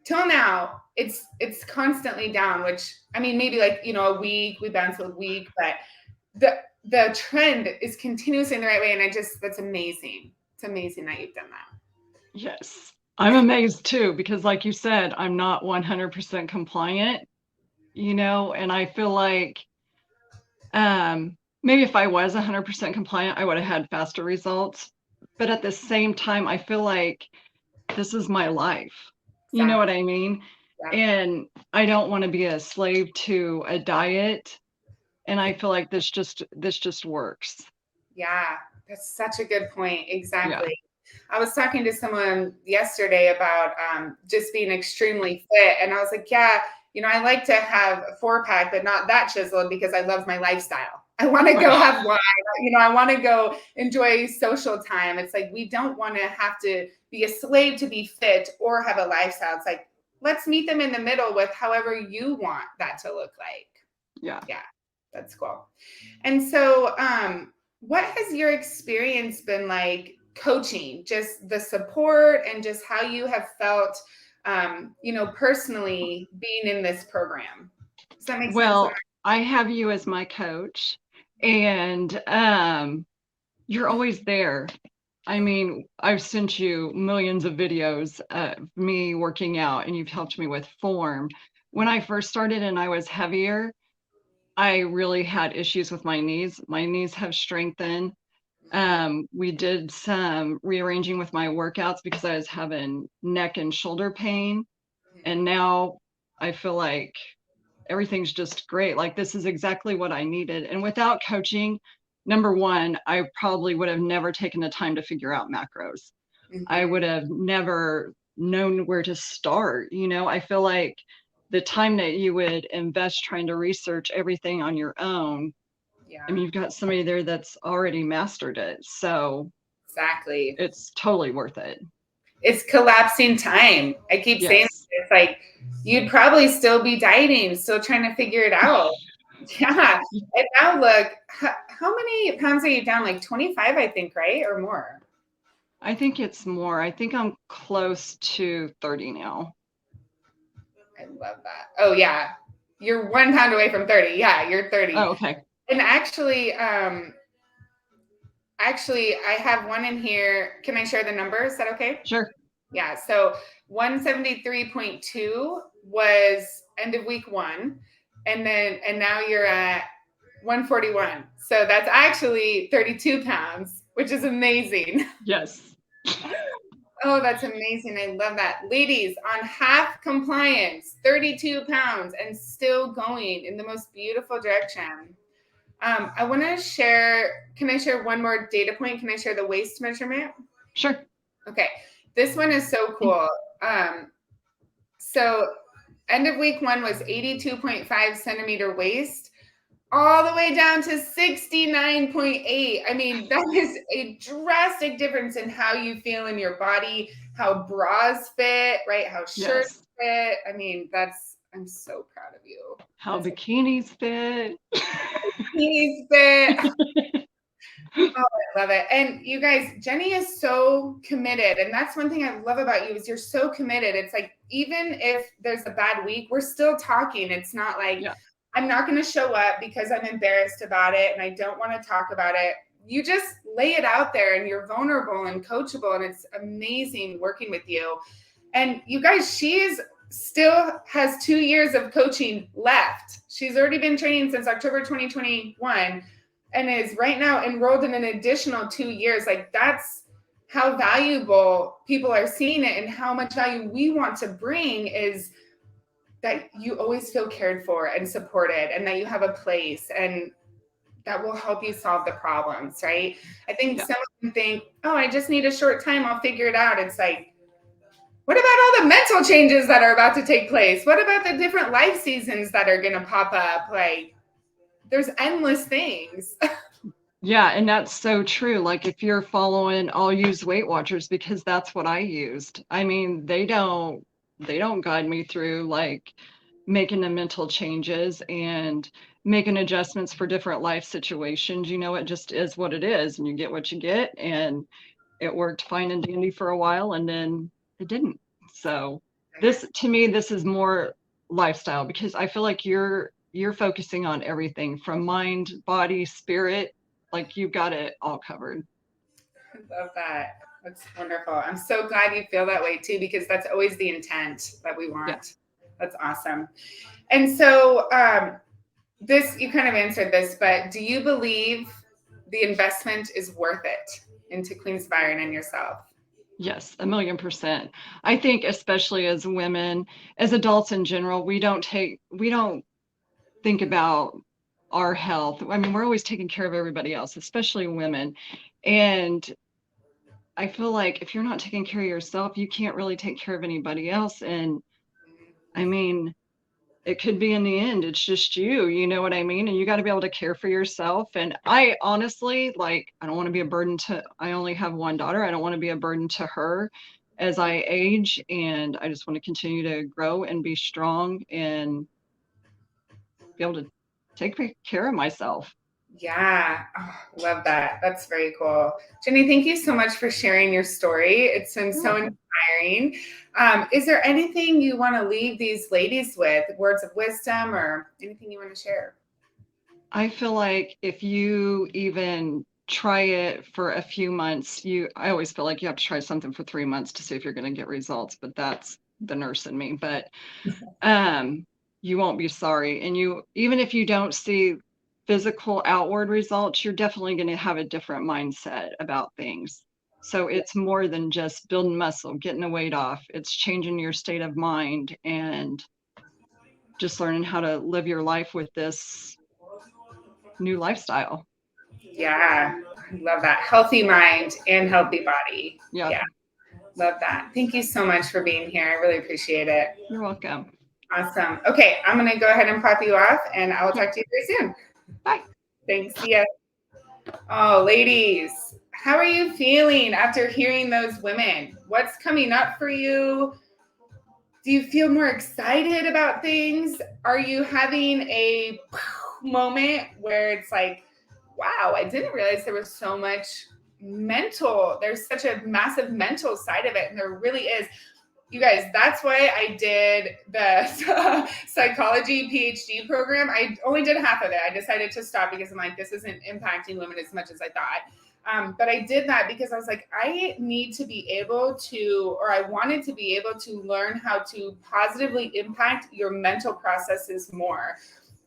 till now, it's constantly down, which, I mean, maybe like, a week, we bounce a week, but the trend is continuously in the right way. And that's amazing. It's amazing that you've done that. Yes. I'm amazed too, because like you said, I'm not 100% compliant, and I feel like maybe if I was 100% compliant, I would have had faster results. But at the same time, I feel like this is my life. You know what I mean? Yeah. And I don't want to be a slave to a diet. And I feel like this just works. Yeah, that's such a good point. Exactly. Yeah. I was talking to someone yesterday about just being extremely fit. And I was like, yeah, I like to have a 4-pack, but not that chiseled because I love my lifestyle. I want to go have wine. I want to go enjoy social time. It's like, we don't want to have to be a slave to be fit or have a lifestyle. It's like, let's meet them in the middle with however you want that to look like. Yeah. Yeah. That's cool. And so, what has your experience been like coaching, just the support and just how you have felt, personally being in this program? Does that make sense? Well, I have you as my coach, and you're always there. I mean, I've sent you millions of videos of me working out, and you've helped me with form. When I first started and I was heavier, I really had issues with my knees. My knees have strengthened. We did some rearranging with my workouts because I was having neck and shoulder pain. And now I feel like everything's just great. Like this is exactly what I needed. And without coaching, number one, I probably would have never taken the time to figure out macros. Mm-hmm. I would have never known where to start. I feel like the time that you would invest trying to research everything on your own, yeah. I mean, you've got somebody there that's already mastered it. So exactly, it's totally worth it. It's collapsing time. I keep saying it's like, you'd probably still be dieting, still trying to figure it out. Yeah. And now look, how many pounds are you down? Like 25, I think, right? Or more? I think it's more. I think I'm close to 30 now. I love that. Oh yeah. You're 1 pound away from 30. Yeah, you're 30. Oh, okay. And actually, I have one in here. Can I share the number? Is that okay? Sure. Yeah. So 173.2 was end of week 1. And now you're at 141. So that's actually 32 pounds, which is amazing. Yes. Oh, that's amazing. I love that. Ladies, on half compliance, 32 pounds, and still going in the most beautiful direction. I want to share, can I share one more data point? Can I share the waist measurement? Sure. Okay. This one is so cool. So end of week 1 was 82.5 centimeter waist, all the way down to 69.8. I mean, that is a drastic difference in how you feel in your body, how bras fit, right? How shirts fit. I mean, I'm so proud of you. How bikinis fit. Bikinis fit. Oh, I love it. And you guys, Jenny is so committed. And that's one thing I love about you is you're so committed. It's like, even if there's a bad week, we're still talking. It's not like, I'm not going to show up because I'm embarrassed about it and I don't want to talk about it. You just lay it out there and you're vulnerable and coachable. And it's amazing working with you. And you guys, still has 2 years of coaching left. She's already been training since October 2021 and is right now enrolled in an additional 2 years. Like, that's how valuable people are seeing it, and how much value we want to bring is that you always feel cared for and supported, and that you have a place, and that will help you solve the problems, right? I think some of them think, oh, I just need a short time, I'll figure it out. It's like, what about all the mental changes that are about to take place? What about the different life seasons that are going to pop up? Like, there's endless things. Yeah, and that's so true. Like, if you're following, I'll use Weight Watchers because that's what I used. I mean, they don't guide me through like making the mental changes and making adjustments for different life situations. You know, it just is what it is, and you get what you get. And it worked fine and dandy for a while, and then it didn't. So this, to me, this is more lifestyle, because I feel like you're focusing on everything from mind, body, spirit. Like, you've got it all covered. I love that. That's wonderful. I'm so glad you feel that way too, because that's always the intent that we want. Yeah. That's awesome. And so this, you kind of answered this, but do you believe the investment is worth it into Queen Byron and yourself? Yes, 1,000,000%. I think, especially as women, as adults in general, we don't think about our health. I mean, we're always taking care of everybody else, especially women. And I feel like if you're not taking care of yourself, you can't really take care of anybody else. And I mean, it could be in the end, it's just you know what I mean? And you got to be able to care for yourself. And I honestly, like, I don't want to be a burden I only have one daughter. I don't want to be a burden to her as I age. And I just want to continue to grow and be strong and be able to take care of myself. Yeah. Oh, love that. That's very cool. Jenny, thank you so much for sharing your story. It's been so inspiring. Is there anything you want to leave these ladies with, words of wisdom or anything you want to share? I feel like if you even try it for a few months, I always feel like you have to try something for 3 months to see if you're going to get results, but that's the nurse in me. But you won't be sorry. And even if you don't see physical outward results, you're definitely going to have a different mindset about things. So it's more than just building muscle, getting the weight off. It's changing your state of mind and just learning how to live your life with this new lifestyle. Yeah, I love that. Healthy mind and healthy body. Yeah. Love that. Thank you so much for being here. I really appreciate it. You're welcome. Awesome. Okay, I'm going to go ahead and pop you off, and I will talk to you very soon. Bye. Thanks. See ya. Oh, ladies, how are you feeling after hearing those women? What's coming up for you? Do you feel more excited about things? Are you having a moment where it's like, wow, I didn't realize there was so much there's such a massive mental side of it, and there really is. You guys, that's why I did the psychology PhD program. I only did half of it. I decided to stop because I'm like, this isn't impacting women as much as I thought. But I did that because I was like, I need to be able to, or I wanted to be able to learn how to positively impact your mental processes more.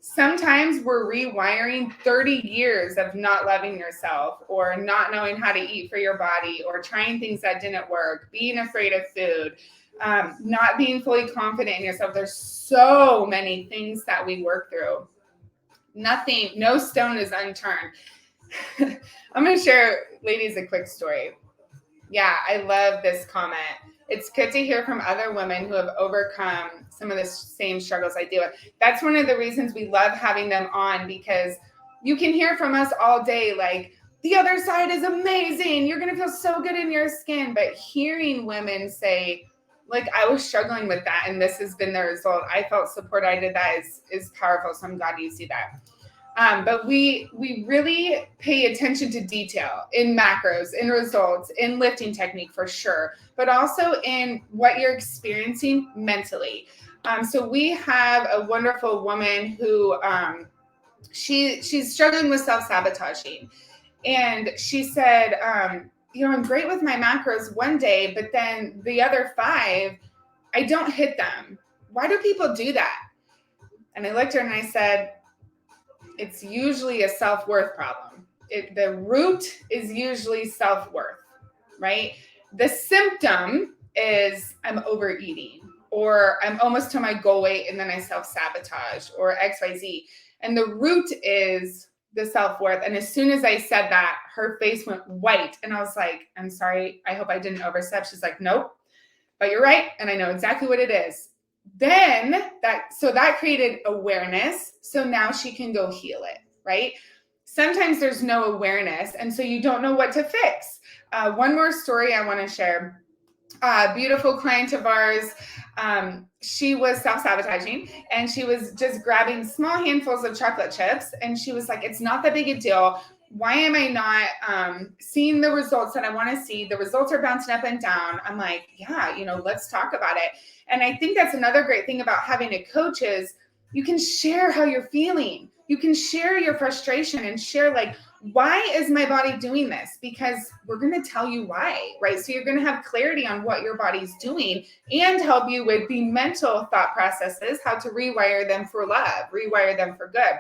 Sometimes we're rewiring 30 years of not loving yourself or not knowing how to eat for your body or trying things that didn't work, being afraid of food, not being fully confident in yourself. There's so many things that we work through. No stone is unturned. I'm going to share, ladies, a quick story. Yeah, I love this comment. It's good to hear from other women who have overcome some of the same struggles I deal with. That's one of the reasons we love having them on, because you can hear from us all day, like, the other side is amazing. You're going to feel so good in your skin. But hearing women say, like, I was struggling with that and this has been the result. I felt support. I did that is powerful. So I'm glad you see that. But we really pay attention to detail in macros, in results, in lifting technique for sure, but also in what you're experiencing mentally. So we have a wonderful woman who she's struggling with self-sabotaging. And she said, I'm great with my macros one day, but then the other 5, I don't hit them. Why do people do that? And I looked at her and I said, it's usually a self-worth problem. The root is usually self-worth, right? The symptom is I'm overeating, or I'm almost to my goal weight and then I self-sabotage, or XYZ. And the root is the self-worth. And as soon as I said that, her face went white. And I was like, I'm sorry, I hope I didn't overstep. She's like, nope, but you're right. And I know exactly what it is. Then that created awareness. So now she can go heal it, right? Sometimes there's no awareness. And so you don't know what to fix. One more story I want to share. Beautiful client of ours. She was self-sabotaging and she was just grabbing small handfuls of chocolate chips. And she was like, it's not that big a deal. Why am I not seeing the results that I want to see? The results are bouncing up and down. I'm like, yeah, let's talk about it. And I think that's another great thing about having a coach is you can share how you're feeling. You can share your frustration and share, like, why is my body doing this? Because we're going to tell you why, right? So you're going to have clarity on what your body's doing and help you with the mental thought processes, how to rewire them for love, rewire them for good.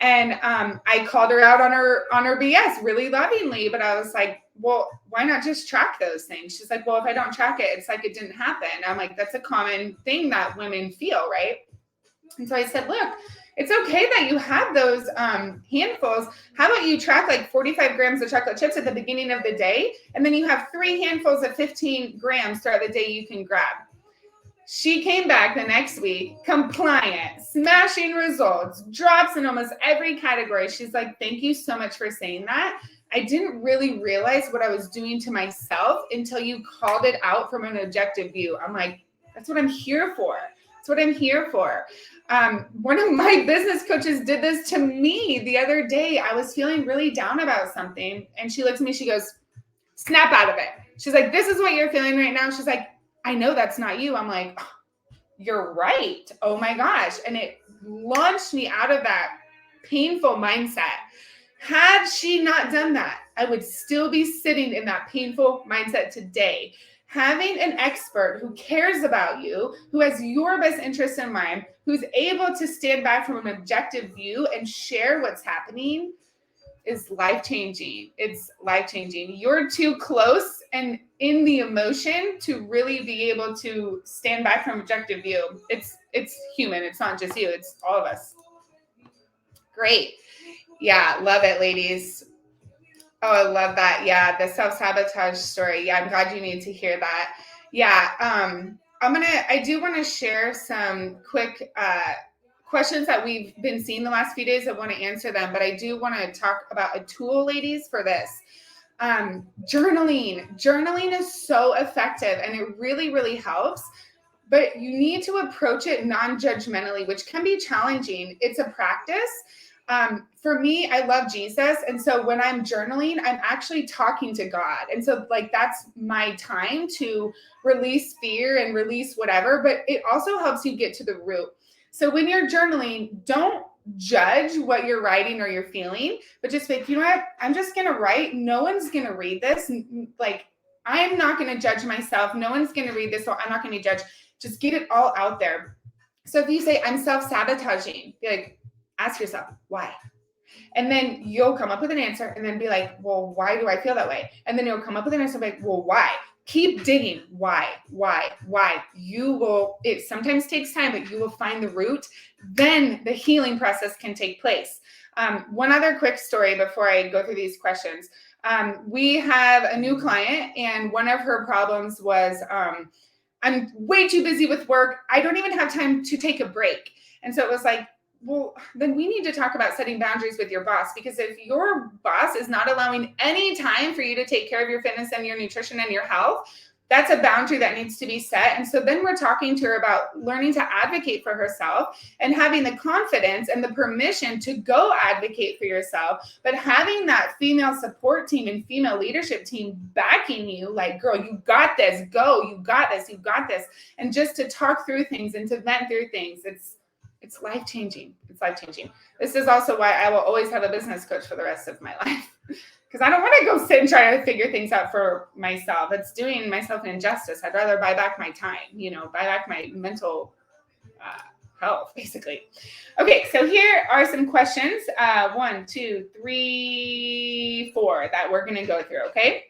And I called her out on her BS really lovingly, but I was like, well, why not just track those things? She's like, well, if I don't track it, it's like it didn't happen. I'm like, that's a common thing that women feel, right? And so I said, look, it's okay that you have those handfuls. How about you track like 45 grams of chocolate chips at the beginning of the day, and then you have 3 handfuls of 15 grams throughout the day you can grab. She came back the next week, compliant, smashing results, drops in almost every category. She's like, thank you so much for saying that. I didn't really realize what I was doing to myself until you called it out from an objective view. I'm like, that's what I'm here for. That's what I'm here for. One of my business coaches did this to me the other day. I was feeling really down about something. And she looks at me, she goes, snap out of it. She's like, this is what you're feeling right now. She's like, I know that's not you. I'm like, oh, you're right. Oh my gosh. And it launched me out of that painful mindset. Had she not done that, I would still be sitting in that painful mindset today. Having an expert who cares about you, who has your best interest in mind, who's able to stand back from an objective view and share what's happening is life-changing. It's life-changing. You're too close and in the emotion to really be able to stand back from objective view. It's human. It's not just you. It's all of us. Great. Yeah, love it, ladies. Oh, I love that. Yeah, the self-sabotage story. Yeah, I'm glad you need to hear that. Yeah, I do want to share some quick questions that we've been seeing the last few days. I want to answer them, but I do want to talk about a tool, ladies, for this. Journaling is so effective and it really, really helps, but you need to approach it non-judgmentally, which can be challenging. It's a practice. For me, I love Jesus. And so when I'm journaling, I'm actually talking to God. And so like, that's my time to release fear and release whatever, but it also helps you get to the root. So when you're journaling, don't judge what you're writing or you're feeling, but just think, you know what, I'm just going to write. No one's going to read this. Like, I'm not going to judge myself. No one's going to read this. So I'm not going to judge. Just get it all out there. So if you say, I'm self-sabotaging, be like, Ask yourself, why? And then you'll come up with an answer and then be like, well, why do I feel that way? And then you'll come up with an answer and be like, well, why? Keep digging. Why? You will, it sometimes takes time, but you will find the root. Then the healing process can take place. One other quick story before I go through these questions. We have a new client, and one of her problems was, I'm way too busy with work. I don't even have time to take a break. And so it was like, well, then we need to talk about setting boundaries with your boss, because if your boss is not allowing any time for you to take care of your fitness and your nutrition and your health, that's a boundary that needs to be set. And so then we're talking to her about learning to advocate for herself and having the confidence and the permission to go advocate for yourself, but having that female support team and female leadership team backing you, like, girl, you got this, go, you got this, you got this. And just to talk through things and to vent through things, it's life-changing. It's life-changing. This is also why I will always have a business coach for the rest of my life, because I don't want to go sit and try to figure things out for myself. It's doing myself an injustice. I'd rather buy back my time, buy back my mental health, basically. Okay, so here are some questions. 1, 2, 3, 4 that we're going to go through, okay?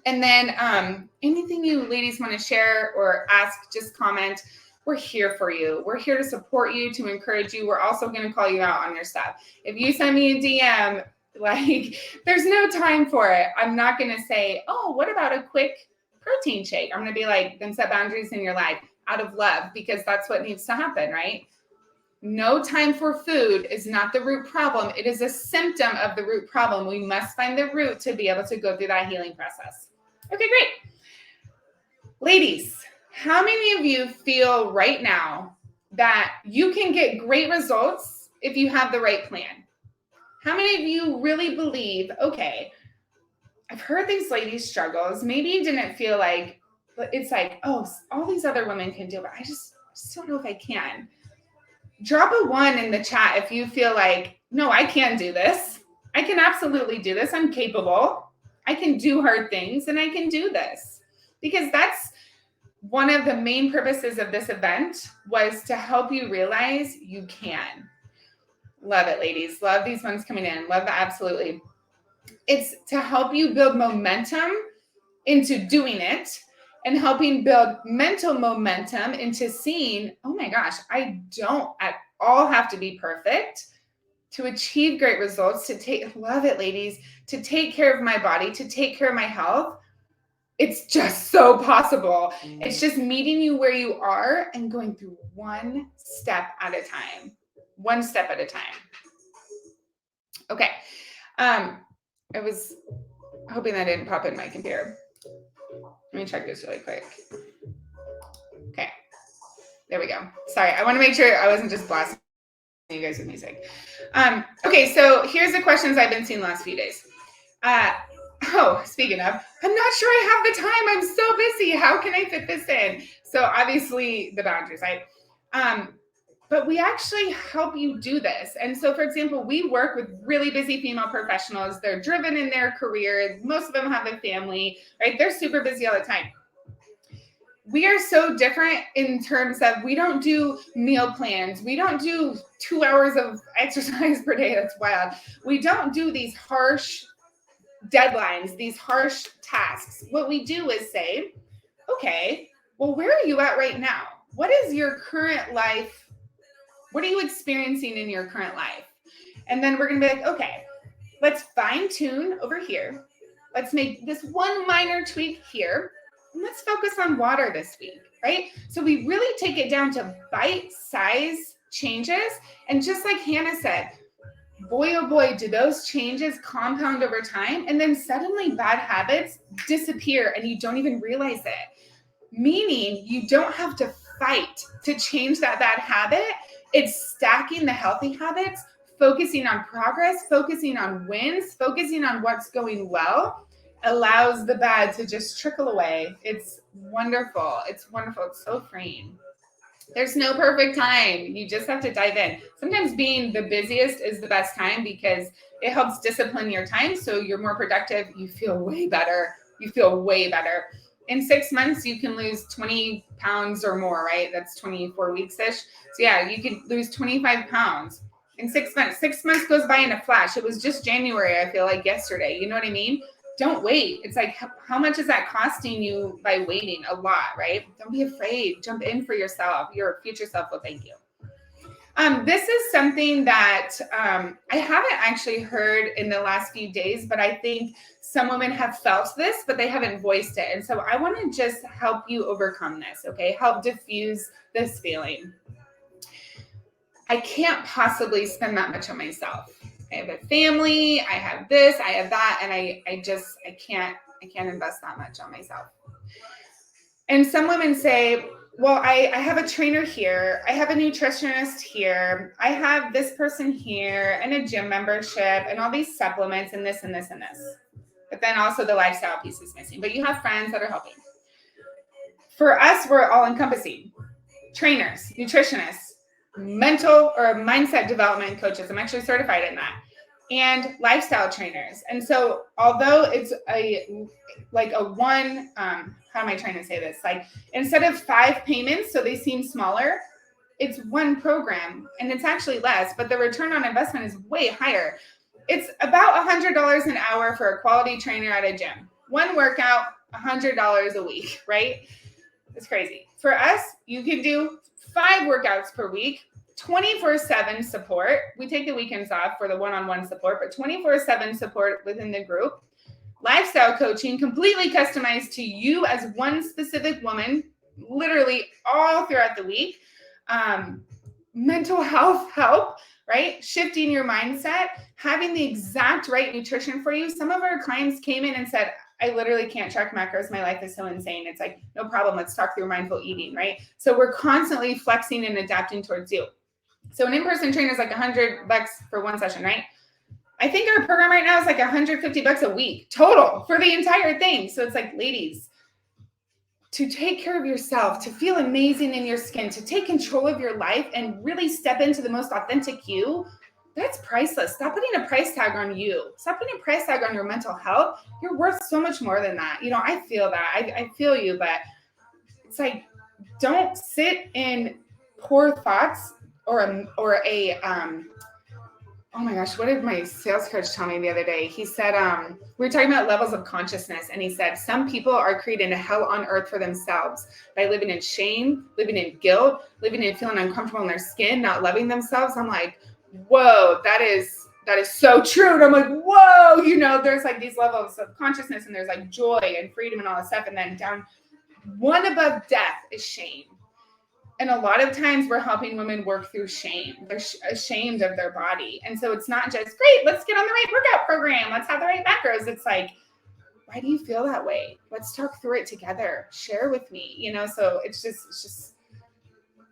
And then anything you ladies want to share or ask, just comment. We're here for you. We're here to support you, to encourage you. We're also going to call you out on your stuff. If you send me a DM, like, there's no time for it. I'm not going to say, oh, what about a quick protein shake? I'm going to be like, then set boundaries in your life out of love, because that's what needs to happen, right? No time for food is not the root problem. It is a symptom of the root problem. We must find the root to be able to go through that healing process. Okay, great. Ladies, how many of you feel right now that you can get great results if you have the right plan? How many of you really believe, okay, I've heard these ladies' struggles. Maybe you didn't feel like, it's like, oh, all these other women can do it. I just don't know if I can. Drop a 1 in the chat if you feel like, no, I can do this. I can absolutely do this. I'm capable. I can do hard things, and I can do this. Because that's one of the main purposes of this event, was to help you realize you can. Love it, ladies. Love these ones coming in. Love that. Absolutely. It's to help you build momentum into doing it, and helping build mental momentum into seeing, oh my gosh, I don't at all have to be perfect to achieve great results, love it, ladies, to take care of my body, to take care of my health. It's just so possible. It's just meeting you where you are and going through one step at a time. One step at a time. Okay. I was hoping that didn't pop in my computer. Let me check this really quick. Okay. There we go. Sorry. I want to make sure I wasn't just blasting you guys with music. Okay. So here's the questions I've been seeing the last few days. Speaking of, I'm not sure I have the time. I'm so busy. How can I fit this in? So obviously the boundaries, right? But we actually help you do this. And so, for example, we work with really busy female professionals. They're driven in their career. Most of them have a family, right? They're super busy all the time. We are so different in terms of, we don't do meal plans. We don't do 2 hours of exercise per day. That's wild. We don't do these harsh deadlines, these harsh tasks. What we do is say, okay, well, where are you at right now? What is your current life? What are you experiencing in your current life? And then we're going to be like, okay, let's fine tune over here. Let's make this one minor tweak here. And let's focus on water this week, right? So we really take it down to bite-size changes. And just like Hannah said, boy, oh boy, do those changes compound over time. And then suddenly bad habits disappear and you don't even realize it. Meaning you don't have to fight to change that bad habit. It's stacking the healthy habits, focusing on progress, focusing on wins, focusing on what's going well, allows the bad to just trickle away. It's wonderful. It's wonderful. It's so freeing. There's no perfect time. You just have to dive in. Sometimes being the busiest is the best time because it helps discipline your time. So you're more productive. You feel way better. You feel way better. In 6 months, you can lose 20 pounds or more, right? That's 24 weeks-ish. So yeah, you can lose 25 pounds. in 6 months. 6 months goes by in a flash. It was just January, I feel like yesterday. You know what I mean? Don't wait. It's like, how much is that costing you by waiting? A lot, right? Don't be afraid. Jump in for yourself. Your future self will thank you. This is something that I haven't actually heard in the last few days, but I think some women have felt this, but they haven't voiced it. And so I want to just help you overcome this, okay? Help diffuse this feeling. I can't possibly spend that much on myself. I have a family, I have this, I have that, and I can't invest that much on myself. And some women say, well, I have a trainer here, I have a nutritionist here, I have this person here, and a gym membership, and all these supplements, and this, and this, and this. But then also the lifestyle piece is missing. But you have friends that are helping. For us, we're all encompassing. Trainers, nutritionists, mental or mindset development coaches. I'm actually certified in that. And lifestyle trainers. And so although it's a one, how am I trying to say this? Like instead of 5 payments, so they seem smaller, it's one program and it's actually less, but the return on investment is way higher. It's about $100 an hour for a quality trainer at a gym. One workout, $100 a week, right? It's crazy. For us, you can do 5 workouts per week, 24/7 support. We take the weekends off for the one-on-one support, but 24/7 support within the group. Lifestyle coaching, completely customized to you as one specific woman, literally all throughout the week. Mental health help, right? Shifting your mindset, having the exact right nutrition for you. Some of our clients came in and said, I literally can't track macros. My life is so insane. It's like, no problem. Let's talk through mindful eating, right? So we're constantly flexing and adapting towards you. So an in-person trainer is like $100 for one session, right? I think our program right now is like $150 a week total for the entire thing. So it's like, ladies, to take care of yourself, to feel amazing in your skin, to take control of your life and really step into the most authentic you, that's priceless. Stop putting a price tag on you. Stop putting a price tag on your mental health. You're worth so much more than that. You know, I feel that. I feel you, but it's like, don't sit in poor thoughts or a oh my gosh, what did my sales coach tell me the other day? He said, we were talking about levels of consciousness, and he said, some people are creating a hell on earth for themselves by living in shame, living in guilt, living in feeling uncomfortable in their skin, not loving themselves. I'm like, whoa, that is so true. And I'm like, whoa, you know, there's like these levels of consciousness and there's like joy and freedom and all this stuff. And then down one above death is shame. And a lot of times we're helping women work through shame. They're ashamed of their body. And so it's not just, great, let's get on the right workout program. Let's have the right macros. It's like, why do you feel that way? Let's talk through it together. Share with me, you know? So it's just,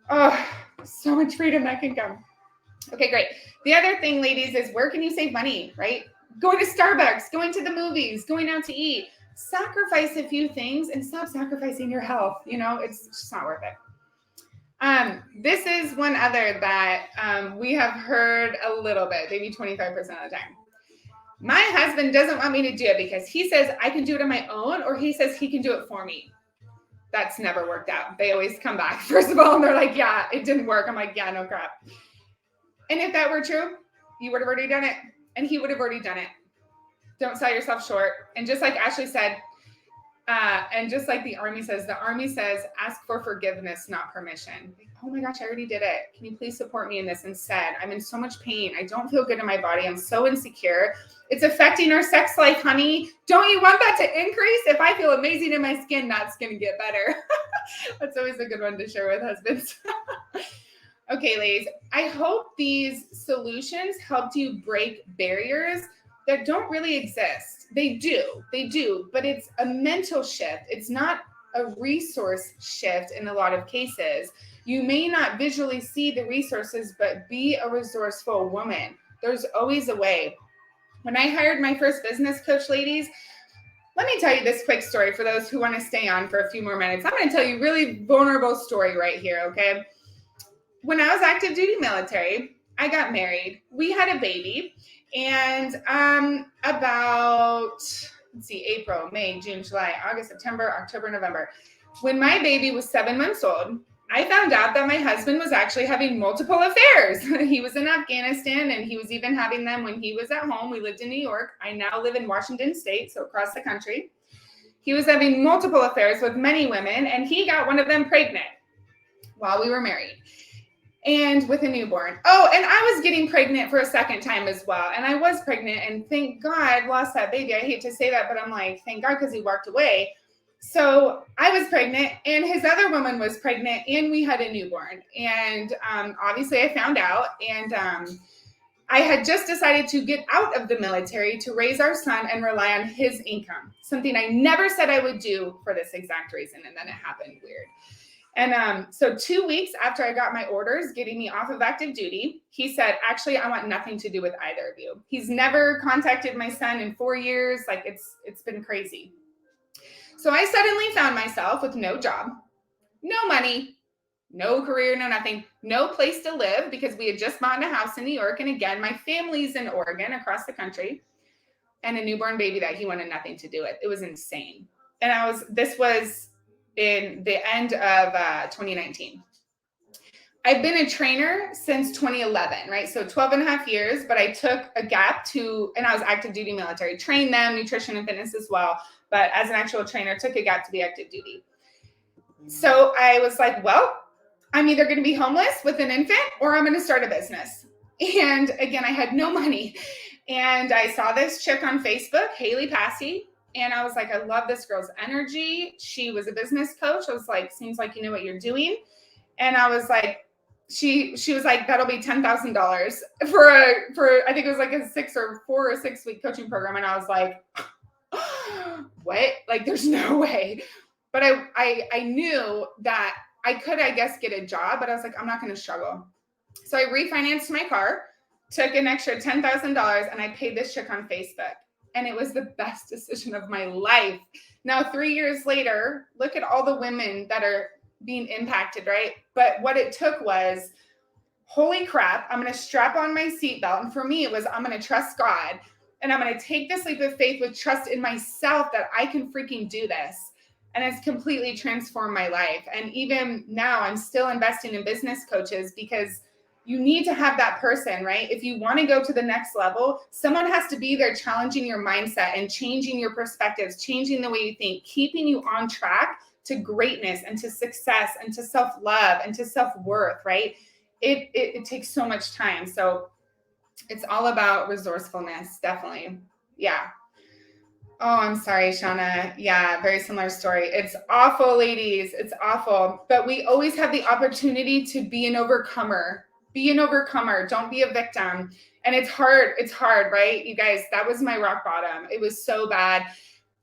oh, so much freedom that can come. Okay, great. The other thing, ladies, is where can you save money, right? Going to Starbucks, going to the movies, going out to eat. Sacrifice a few things and stop sacrificing your health. You know, it's just not worth it. This is one other that we have heard a little bit, maybe 25% of the time. My husband doesn't want me to do it because he says I can do it on my own, or he says he can do it for me. That's never worked out. They always come back, first of all, and they're like, yeah, it didn't work. I'm like, yeah, no crap. And if that were true, you would have already done it, and he would have already done it. Don't sell yourself short. And just like Ashley said, and just like the Army says, ask for forgiveness, not permission. Like, oh my gosh, I already did it. Can you please support me in this instead? I'm in so much pain. I don't feel good in my body. I'm so insecure. It's affecting our sex life, honey. Don't you want that to increase? If I feel amazing in my skin, that's going to get better. That's always a good one to share with husbands. Okay, ladies, I hope these solutions helped you break barriers that don't really exist. They do, but it's a mental shift. It's not a resource shift in a lot of cases. You may not visually see the resources, but be a resourceful woman. There's always a way. When I hired my first business coach, ladies, let me tell you this quick story for those who want to stay on for a few more minutes. I'm going to tell you a really vulnerable story right here, okay? When I was active duty military, I got married. We had a baby. And about, April, May, June, July, August, September, October, November. When my baby was 7 months old, I found out that my husband was actually having multiple affairs. He was in Afghanistan and he was even having them when he was at home. We lived in New York. I now live in Washington State, so across the country. He was having multiple affairs with many women, and he got one of them pregnant while we were married and with a newborn. Oh, and I was getting pregnant for a second time as well. And I was pregnant, and thank God lost that baby. I hate to say that, but I'm like, thank God, because he walked away. So I was pregnant, and his other woman was pregnant, and we had a newborn. And obviously I found out, and I had just decided to get out of the military to raise our son and rely on his income, something I never said I would do for this exact reason. And then it happened weird. And so 2 weeks after I got my orders getting me off of active duty, he said, actually, I want nothing to do with either of you. He's never contacted my son in 4 years. Like it's been crazy. So I suddenly found myself with no job, no money, no career, no nothing, no place to live because we had just bought a house in New York. And again, my family's in Oregon across the country, and a newborn baby that he wanted nothing to do with. It was insane. And this was in the end of 2019. I've been a trainer since 2011, right? So 12 and a half years, but I took a gap and I was active duty military, trained them, nutrition and fitness as well. But as an actual trainer, took a gap to be active duty. So I was like, well, I'm either going to be homeless with an infant or I'm going to start a business. And again, I had no money. And I saw this chick on Facebook, Haley Passy. And I was like, I love this girl's energy. She was a business coach. I was like, seems like you know what you're doing. And I was like, she was like, that'll be $10,000 for I think it was like a 4 or 6 week coaching program. And I was like, what? Like, there's no way. But I knew that I could, I guess, get a job, but I was like, I'm not going to struggle. So I refinanced my car, took an extra $10,000, and I paid this chick on Facebook. And it was the best decision of my life. Now, 3 years later, look at all the women that are being impacted, right? But what it took was, holy crap, I'm going to strap on my seatbelt. And for me, it was, I'm going to trust God. And I'm going to take this leap of faith with trust in myself that I can freaking do this. And it's completely transformed my life. And even now, I'm still investing in business coaches because you need to have that person, right? If you want to go to the next level, someone has to be there challenging your mindset and changing your perspectives, changing the way you think, keeping you on track to greatness and to success and to self-love and to self-worth, right? It takes so much time. So it's all about resourcefulness, definitely. Yeah. Oh, I'm sorry, Shauna. Yeah, very similar story. It's awful, ladies. It's awful. But we always have the opportunity to be an overcomer. Be an overcomer. Don't be a victim. And it's hard. It's hard, right? You guys, that was my rock bottom. It was so bad.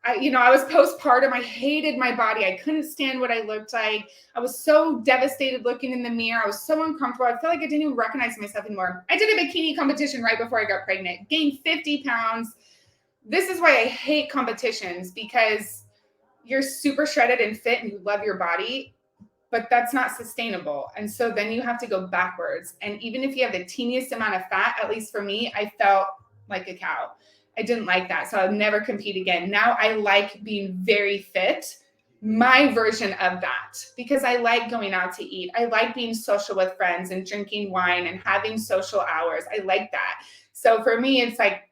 I was postpartum. I hated my body. I couldn't stand what I looked like. I was so devastated looking in the mirror. I was so uncomfortable. I felt like I didn't even recognize myself anymore. I did a bikini competition right before I got pregnant, gained 50 pounds. This is why I hate competitions, because you're super shredded and fit and you love your body, but that's not sustainable. And so then you have to go backwards. And even if you have the teeniest amount of fat, at least for me, I felt like a cow. I didn't like that. So I'll never compete again. Now I like being very fit, my version of that, because I like going out to eat. I like being social with friends and drinking wine and having social hours. I like that. So for me, it's like,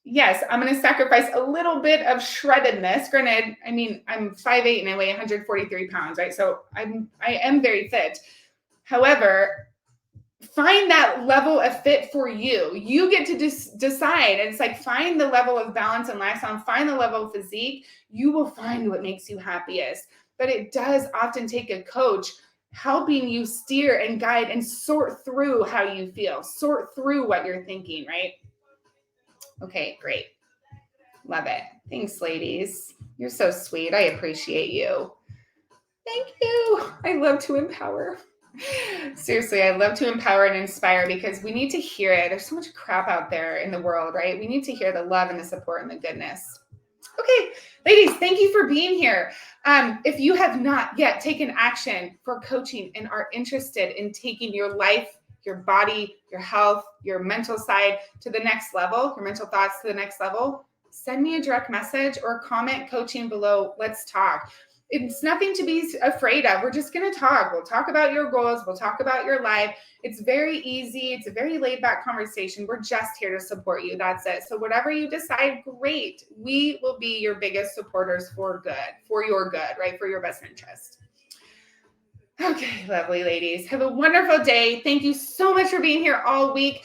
yes, I'm going to sacrifice a little bit of shreddedness. Granted, I mean, I'm 5'8" and I weigh 143 pounds, right? So I am very fit. However, find that level of fit for you. You get to decide. And it's like, find the level of balance and lifestyle, find the level of physique. You will find what makes you happiest. But it does often take a coach helping you steer and guide and sort through how you feel, sort through what you're thinking, right? Okay, great. Love it. Thanks, ladies. You're so sweet. I appreciate you. Thank you. I love to empower. Seriously, I love to empower and inspire because we need to hear it. There's so much crap out there in the world, right? We need to hear the love and the support and the goodness. Okay, ladies, thank you for being here. If you have not yet taken action for coaching and are interested in taking your life, your body, your health, your mental side to the next level, your mental thoughts to the next level, send me a direct message or comment coaching below. Let's talk. It's nothing to be afraid of. We're just going to talk. We'll talk about your goals. We'll talk about your life. It's very easy. It's a very laid back conversation. We're just here to support you. That's it. So whatever you decide, great. We will be your biggest supporters for good, for your good, right? For your best interest. Okay, lovely ladies. Have a wonderful day. Thank you so much for being here all week.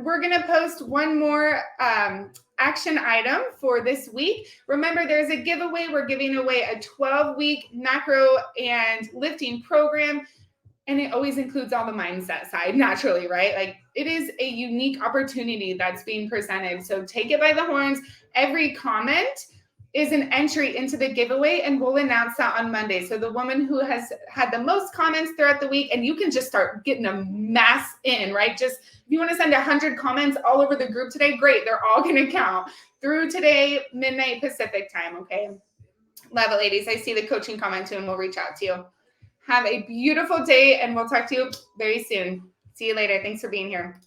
We're going to post one more action item for this week. Remember, there's a giveaway. We're giving away a 12-week macro and lifting program. And it always includes all the mindset side, naturally, right? Like, it is a unique opportunity that's being presented. So take it by the horns. Every comment is an entry into the giveaway, and we'll announce that on Monday. So the woman who has had the most comments throughout the week, and you can just start getting a mass in, right? Just if you want to send 100 comments all over the group today, great. They're all going to count through today, midnight Pacific time, okay? Love it, ladies. I see the coaching comment too, and we'll reach out to you. Have a beautiful day, and we'll talk to you very soon. See you later. Thanks for being here.